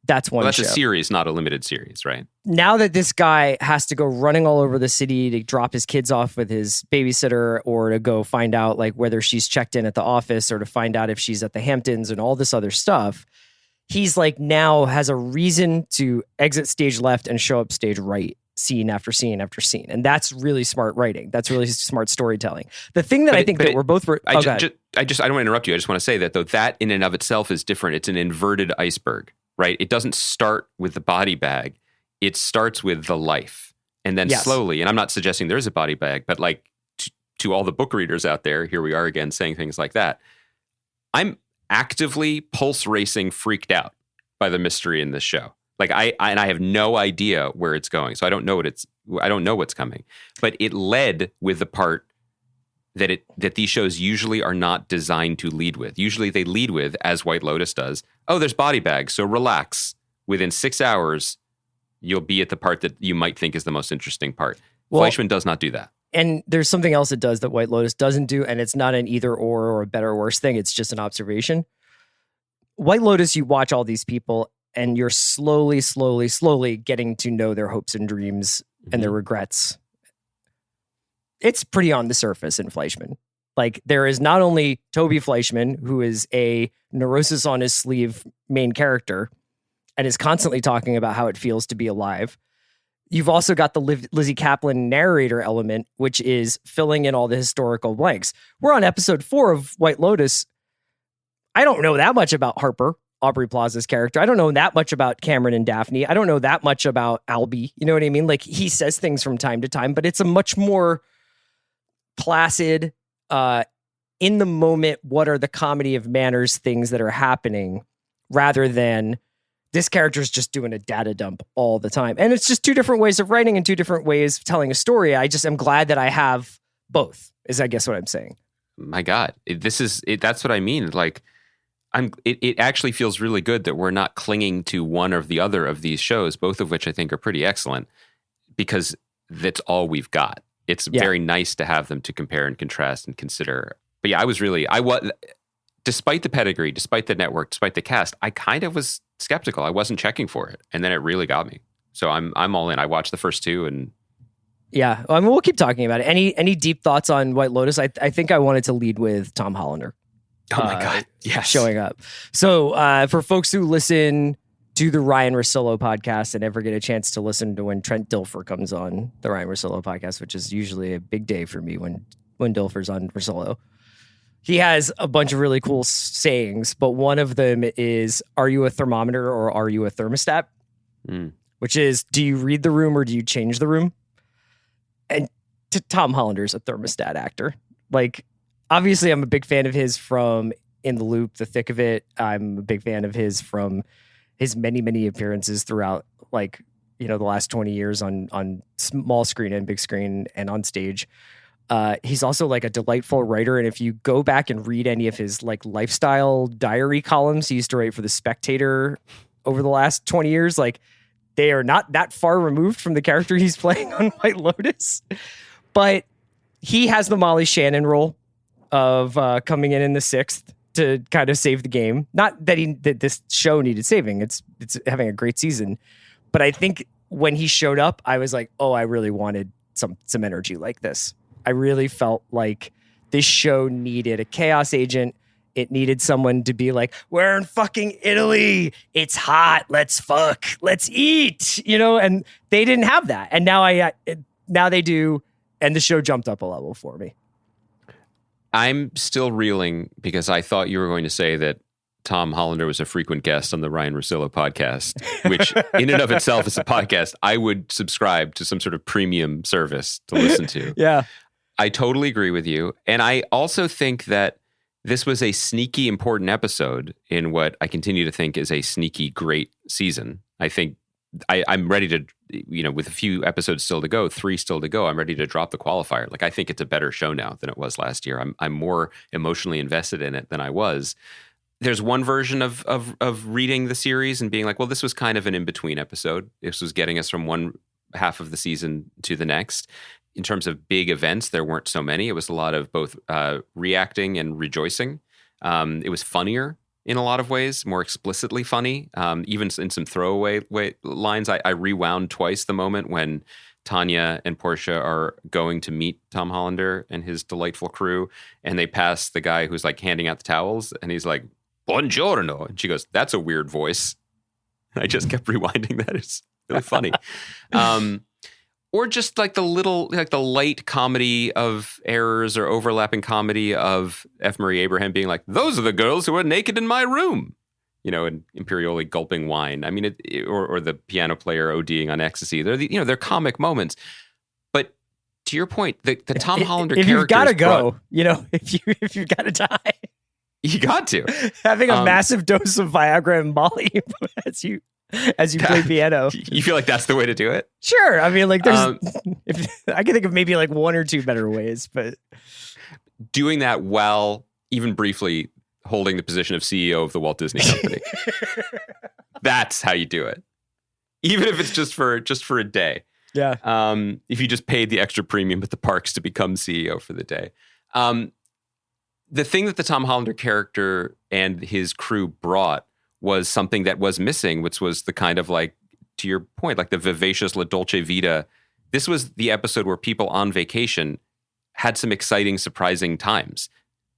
that's one show. That's a series, not a limited series, right? Now that this guy has to go running all over the city to drop his kids off with his babysitter or to go find out like whether she's checked in at the office or to find out if she's at the Hamptons and all this other stuff, he's like now has a reason to exit stage left and show up stage right, scene after scene after scene. And that's really smart writing. That's really smart storytelling. The thing that I think that we're both... I don't want to interrupt you. I just want to say that though, that in and of itself is different. It's an inverted iceberg, right? It doesn't start with the body bag. It starts with the life. And then slowly, and I'm not suggesting there's a body bag, but like to all the book readers out there, here we are again saying things like that. I'm actively pulse racing freaked out by the mystery in this show. Like I have no idea where it's going. So I don't know what's coming. But it led with the part that these shows usually are not designed to lead with. Usually they lead with, as White Lotus does, oh, there's body bags, so relax. Within 6 hours, you'll be at the part that you might think is the most interesting part. Well, Fleishman does not do that. And there's something else it does that White Lotus doesn't do, and it's not an either or a better or worse thing. It's just an observation. White Lotus, you watch all these people, and you're slowly getting to know their hopes and dreams and their regrets. It's pretty on the surface in Fleishman. Like, there is not only Toby Fleischman, who is a neurosis on his sleeve main character and is constantly talking about how it feels to be alive. You've also got the Lizzie Kaplan narrator element, which is filling in all the historical blanks. We're on episode 4 of White Lotus. I don't know that much about Harper, Aubrey Plaza's character. I don't know that much about Cameron and Daphne. I don't know that much about Albie. You know what I mean? Like, he says things from time to time, but it's a much more placid, in the moment, what are the comedy of manners things that are happening, rather than this character is just doing a data dump all the time. And it's just two different ways of writing and two different ways of telling a story. I just am glad that I have both, is I guess what I'm saying. My God, that's what I mean. Like, it actually feels really good that we're not clinging to one or the other of these shows, both of which I think are pretty excellent, because that's all we've got. It's very nice to have them to compare and contrast and consider. But yeah, I was, despite the pedigree, despite the network, despite the cast, I kind of was skeptical. I wasn't checking for it. And then it really got me. So I'm all in. I watched the first two and... Yeah, I mean, we'll keep talking about it. Any deep thoughts on White Lotus? I think I wanted to lead with Tom Hollander. Oh my God, yes. Showing up. So for folks who listen to the Ryan Russillo podcast and ever get a chance to listen to when Trent Dilfer comes on the Ryan Russillo podcast, which is usually a big day for me when Dilfer's on Russillo. He has a bunch of really cool sayings, but one of them is, are you a thermometer or are you a thermostat? Which is, do you read the room or do you change the room? And Tom Hollander's a thermostat actor. Like, obviously, I'm a big fan of his from In the Loop, The Thick of It. I'm a big fan of his from his many, many appearances throughout, like, the last 20 years on small screen and big screen and on stage. He's also like a delightful writer. And if you go back and read any of his like lifestyle diary columns he used to write for The Spectator over the last 20 years, like they are not that far removed from the character he's playing on White Lotus. But he has the Molly Shannon role of coming in the sixth to kind of save the game. Not that this show needed saving. It's having a great season. But I think when he showed up, I was like, oh, I really wanted some energy like this. I really felt like this show needed a chaos agent. It needed someone to be like, we're in fucking Italy. It's hot. Let's fuck. Let's eat. And they didn't have that. And now they do. And the show jumped up a level for me. I'm still reeling because I thought you were going to say that Tom Hollander was a frequent guest on the Ryan Russillo podcast, which in and of itself is a podcast I would subscribe to some sort of premium service to listen to. Yeah. I totally agree with you. And I also think that this was a sneaky important episode in what I continue to think is a sneaky great season. I think I'm ready to, with a few episodes still to go, 3 still to go, I'm ready to drop the qualifier. Like, I think it's a better show now than it was last year. I'm more emotionally invested in it than I was. There's one version of reading the series and being like, well, this was kind of an in-between episode. This was getting us from one half of the season to the next. In terms of big events, there weren't so many. It was a lot of both reacting and rejoicing. It was funnier in a lot of ways, more explicitly funny. Even in some throwaway lines, I rewound twice the moment when Tanya and Portia are going to meet Tom Hollander and his delightful crew, and they pass the guy who's like handing out the towels, and he's like, "Buongiorno," and she goes, "That's a weird voice." I just kept rewinding that. It's really funny. Or just like the light comedy of errors or overlapping comedy of F. Murray Abraham being like, "Those are the girls who are naked in my room," and Imperioli gulping wine. I mean, or the piano player ODing on ecstasy. They're comic moments. But to your point, the Tom Hollander character, if you've got to go, if you've got to die, you got to having a massive dose of Viagra and Molly as you play piano. You feel like that's the way to do it? Sure. I mean, like there's, I can think of maybe like one or two better ways, but doing that while even briefly holding the position of CEO of the Walt Disney Company. That's how you do it. Even if it's just for a day. Yeah. If you just paid the extra premium at the parks to become CEO for the day. The thing that the Tom Hollander character and his crew brought was something that was missing, which was the kind of like, to your point, like the vivacious La Dolce Vita. This was the episode where people on vacation had some exciting, surprising times.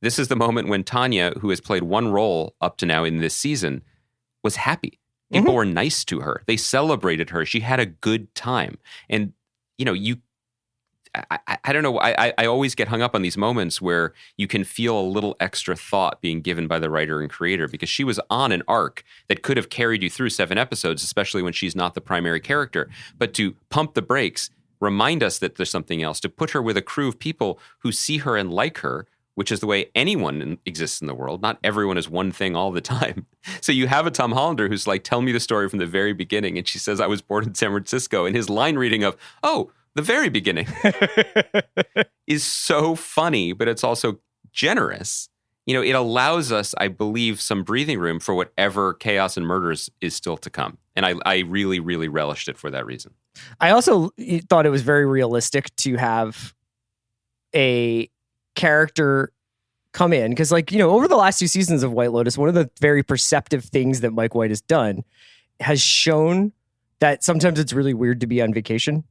This is the moment when Tanya, who has played one role up to now in this season, was happy. People were nice to her. They celebrated her. She had a good time. And, I don't know. I always get hung up on these moments where you can feel a little extra thought being given by the writer and creator, because she was on an arc that could have carried you through 7 episodes, especially when she's not the primary character. But to pump the brakes, remind us that there's something else, to put her with a crew of people who see her and like her, which is the way anyone exists in the world. Not everyone is one thing all the time. So you have a Tom Hollander who's like, tell me the story from the very beginning. And she says, I was born in San Francisco. And his line reading of, the very beginning is so funny, but it's also generous. It allows us, I believe, some breathing room for whatever chaos and murders is still to come. And I really, really relished it for that reason. I also thought it was very realistic to have a character come in, because over the last 2 seasons of White Lotus, one of the very perceptive things that Mike White has done has shown that sometimes it's really weird to be on vacation.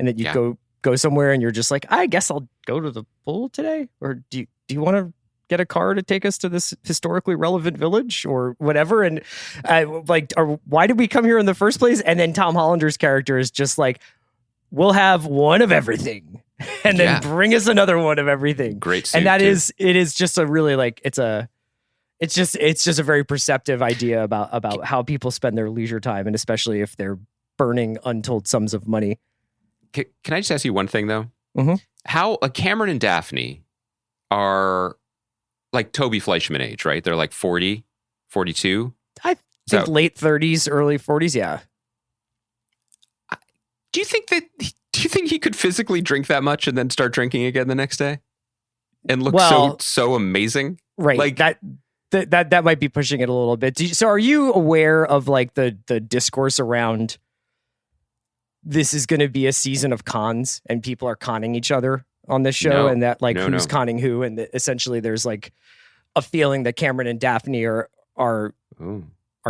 And that you go somewhere and you're just like, I guess I'll go to the pool today. Or do you want to get a car to take us to this historically relevant village or whatever? And why did we come here in the first place? And then Tom Hollander's character is just like, we'll have one of everything, and then bring us another one of everything. Great suit, and that is, it is just a really it's just a very perceptive idea about how people spend their leisure time, and especially if they're burning untold sums of money. Can I just ask you one thing, though? Mm-hmm. How Cameron and Daphne are like Toby Fleishman age, right? They're like 40, 42. I think late 30s, early 40s, yeah. Do you think he could physically drink that much and then start drinking again the next day and look so amazing? Right. Like that might be pushing it a little bit. So are you aware of like the discourse around this is going to be a season of cons and people are conning each other on this show and that like who's conning who, and essentially there's like a feeling that Cameron and Daphne are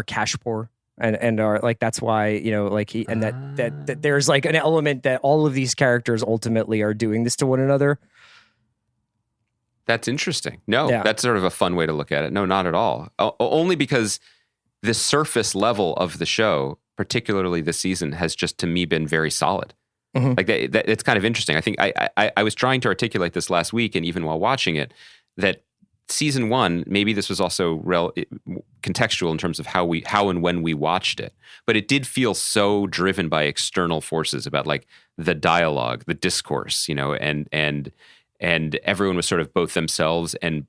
cash poor and are like, that's why, you know, like that there's like an element that all of these characters ultimately are doing this to one another. That's interesting. No, that's sort of a fun way to look at it. No, not at all. Only because the surface level of the show, particularly this season, has just to me been very solid. Mm-hmm. Like it's kind of interesting. I think I was trying to articulate this last week, and even while watching it, that season one, maybe this was also contextual in terms of how and when we watched it, but it did feel so driven by external forces about like the dialogue, the discourse, you know, and everyone was sort of both themselves and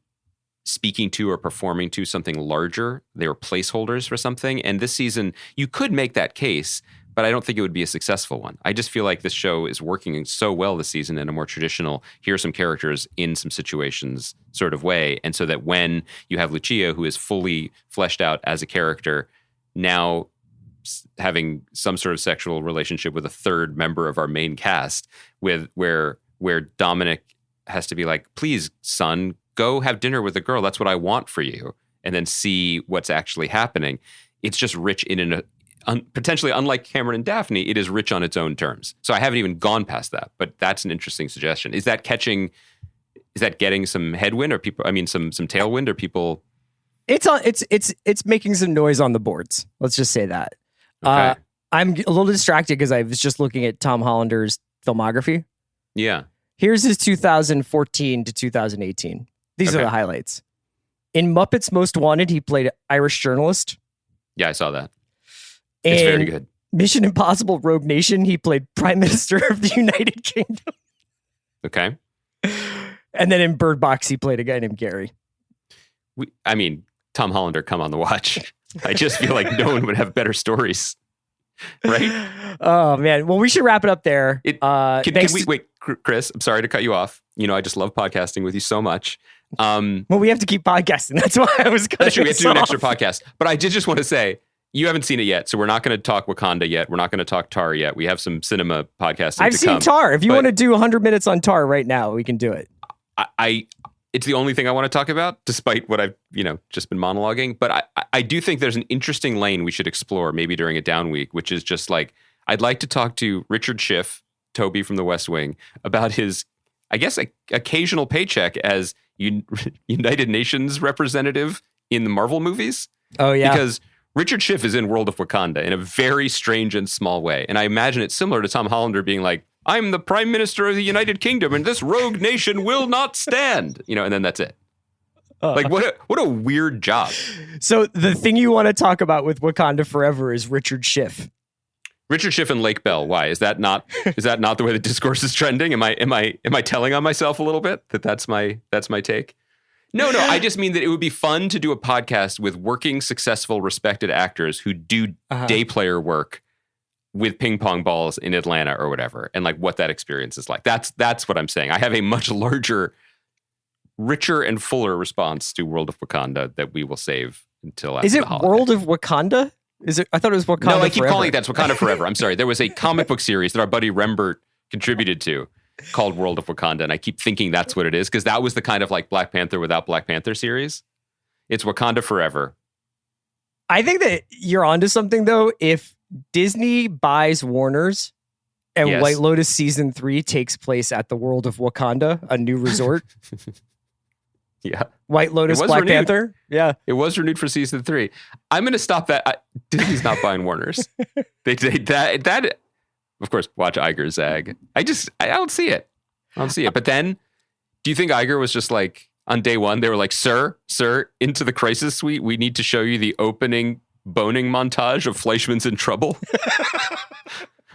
speaking to or performing to something larger. They were placeholders for something. And this season, you could make that case, but I don't think it would be a successful one. I just feel like this show is working so well this season in a more traditional, here's some characters in some situations sort of way. And so that when you have Lucia, who is fully fleshed out as a character, now having some sort of sexual relationship with a third member of our main cast, where Dominic has to be like, please, son, go have dinner with a girl. That's what I want for you. And then see what's actually happening. It's just rich in potentially, unlike Cameron and Daphne, it is rich on its own terms. So I haven't even gone past that, but that's an interesting suggestion. Is that getting some headwind or people, I mean, some tailwind or people? It's making some noise on the boards. Let's just say that. Okay. I'm a little distracted because I was just looking at Tom Hollander's filmography. Yeah. Here's his 2014 to 2018. These are the highlights. In Muppets Most Wanted, he played Irish journalist. Yeah, I saw that. It's very good. Mission Impossible Rogue Nation, he played Prime Minister of the United Kingdom. Okay. And then in Bird Box, he played a guy named Gary. Tom Hollander, come on the watch. I just feel like no one would have better stories. Right? Oh, man. Well, we should wrap it up there. Wait, Chris, I'm sorry to cut you off. You know, I just love podcasting with you so much. Well, we have to keep podcasting. That's why I was cutting. That's true. We have to do an extra podcast. But I did just want to say, you haven't seen it yet, so we're not going to talk Wakanda yet. We're not going to talk Tar yet. We have some cinema podcasting I've seen Tar. If you want to do 100 minutes on Tar right now, we can do it. It's the only thing I want to talk about, despite what I've, just been monologuing. But I do think there's an interesting lane we should explore, maybe during a down week, which is just like, I'd like to talk to Richard Schiff, Toby from The West Wing, about his, I guess, occasional paycheck as United Nations representative in the Marvel movies. Oh, yeah. Because Richard Schiff is in World of Wakanda in a very strange and small way. And I imagine it's similar to Tom Hollander being like, I'm the Prime Minister of the United Kingdom and this rogue nation will not stand. And then that's it. Like, what a weird job. So the thing you want to talk about with Wakanda Forever is Richard Schiff. Richard Schiff and Lake Bell. Why? Is that not the way the discourse is trending? Am I telling on myself a little bit that's my take? No, I just mean that it would be fun to do a podcast with working, successful, respected actors who do day player work with ping pong balls in Atlanta or whatever, and like what that experience is like. That's what I'm saying. I have a much larger, richer, and fuller response to World of Wakanda that we will save until after the holiday. Is it World of Wakanda? Is it? I thought it was Wakanda Forever. No, I keep calling it that's Wakanda Forever. I'm sorry. There was a comic book series that our buddy Rembert contributed to called World of Wakanda, and I keep thinking that's what it is because that was the kind of like Black Panther without Black Panther series. It's Wakanda Forever. I think that you're onto something though. If Disney buys Warner's and White Lotus season 3 takes place at the World of Wakanda, a new resort. Yeah. White Lotus, Black Panther. Yeah. It was renewed for season 3. I'm going to stop that. Disney's not buying Warner's. That of course, watch Iger zag. I don't see it. But then, do you think Iger was just like, on day one, they were like, sir, into the crisis suite, we need to show you the opening boning montage of Fleishman's in Trouble?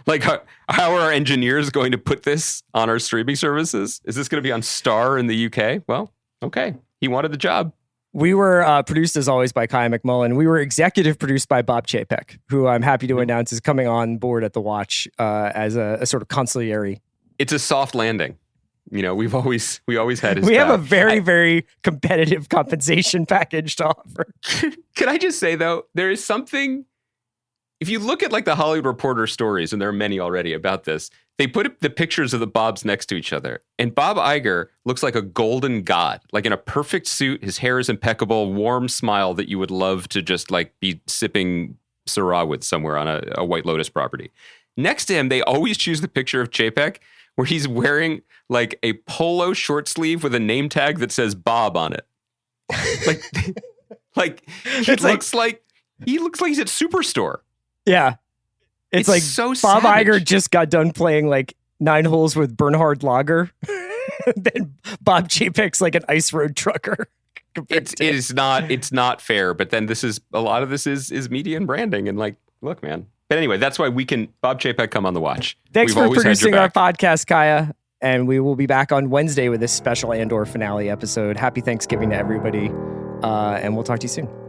Like, how are our engineers going to put this on our streaming services? Is this going to be on Star in the UK? Well, okay. He wanted the job. We were produced, as always, by Kaya McMullen. We were executive produced by Bob Chapek, who I'm happy to announce is coming on board at The Watch as a sort of consigliere. It's a soft landing. You know, we always had his We have back. a very, very competitive compensation package to offer. Can I just say, though, there is something, if you look at like the Hollywood Reporter stories, and there are many already about this, they put the pictures of the Bobs next to each other. And Bob Iger looks like a golden god, like in a perfect suit. His hair is impeccable, warm smile that you would love to just like be sipping Syrah with somewhere on a White Lotus property. Next to him, they always choose the picture of Chapek where he's wearing like a polo short sleeve with a name tag that says Bob on it. Like he looks like he's at Superstore. Yeah. It's like so Bob savage. Iger just got done playing like 9 holes with Bernhard Lager. Then Bob Chapek's like an ice road trucker. It's not fair. But then a lot of this is media and branding. And like, look, man. But anyway, that's why Bob Chapek, come on The Watch. Thanks We've for always had your producing our back. podcast, Kaya. And we will be back on Wednesday with this special Andor finale episode. Happy Thanksgiving to everybody. And we'll talk to you soon.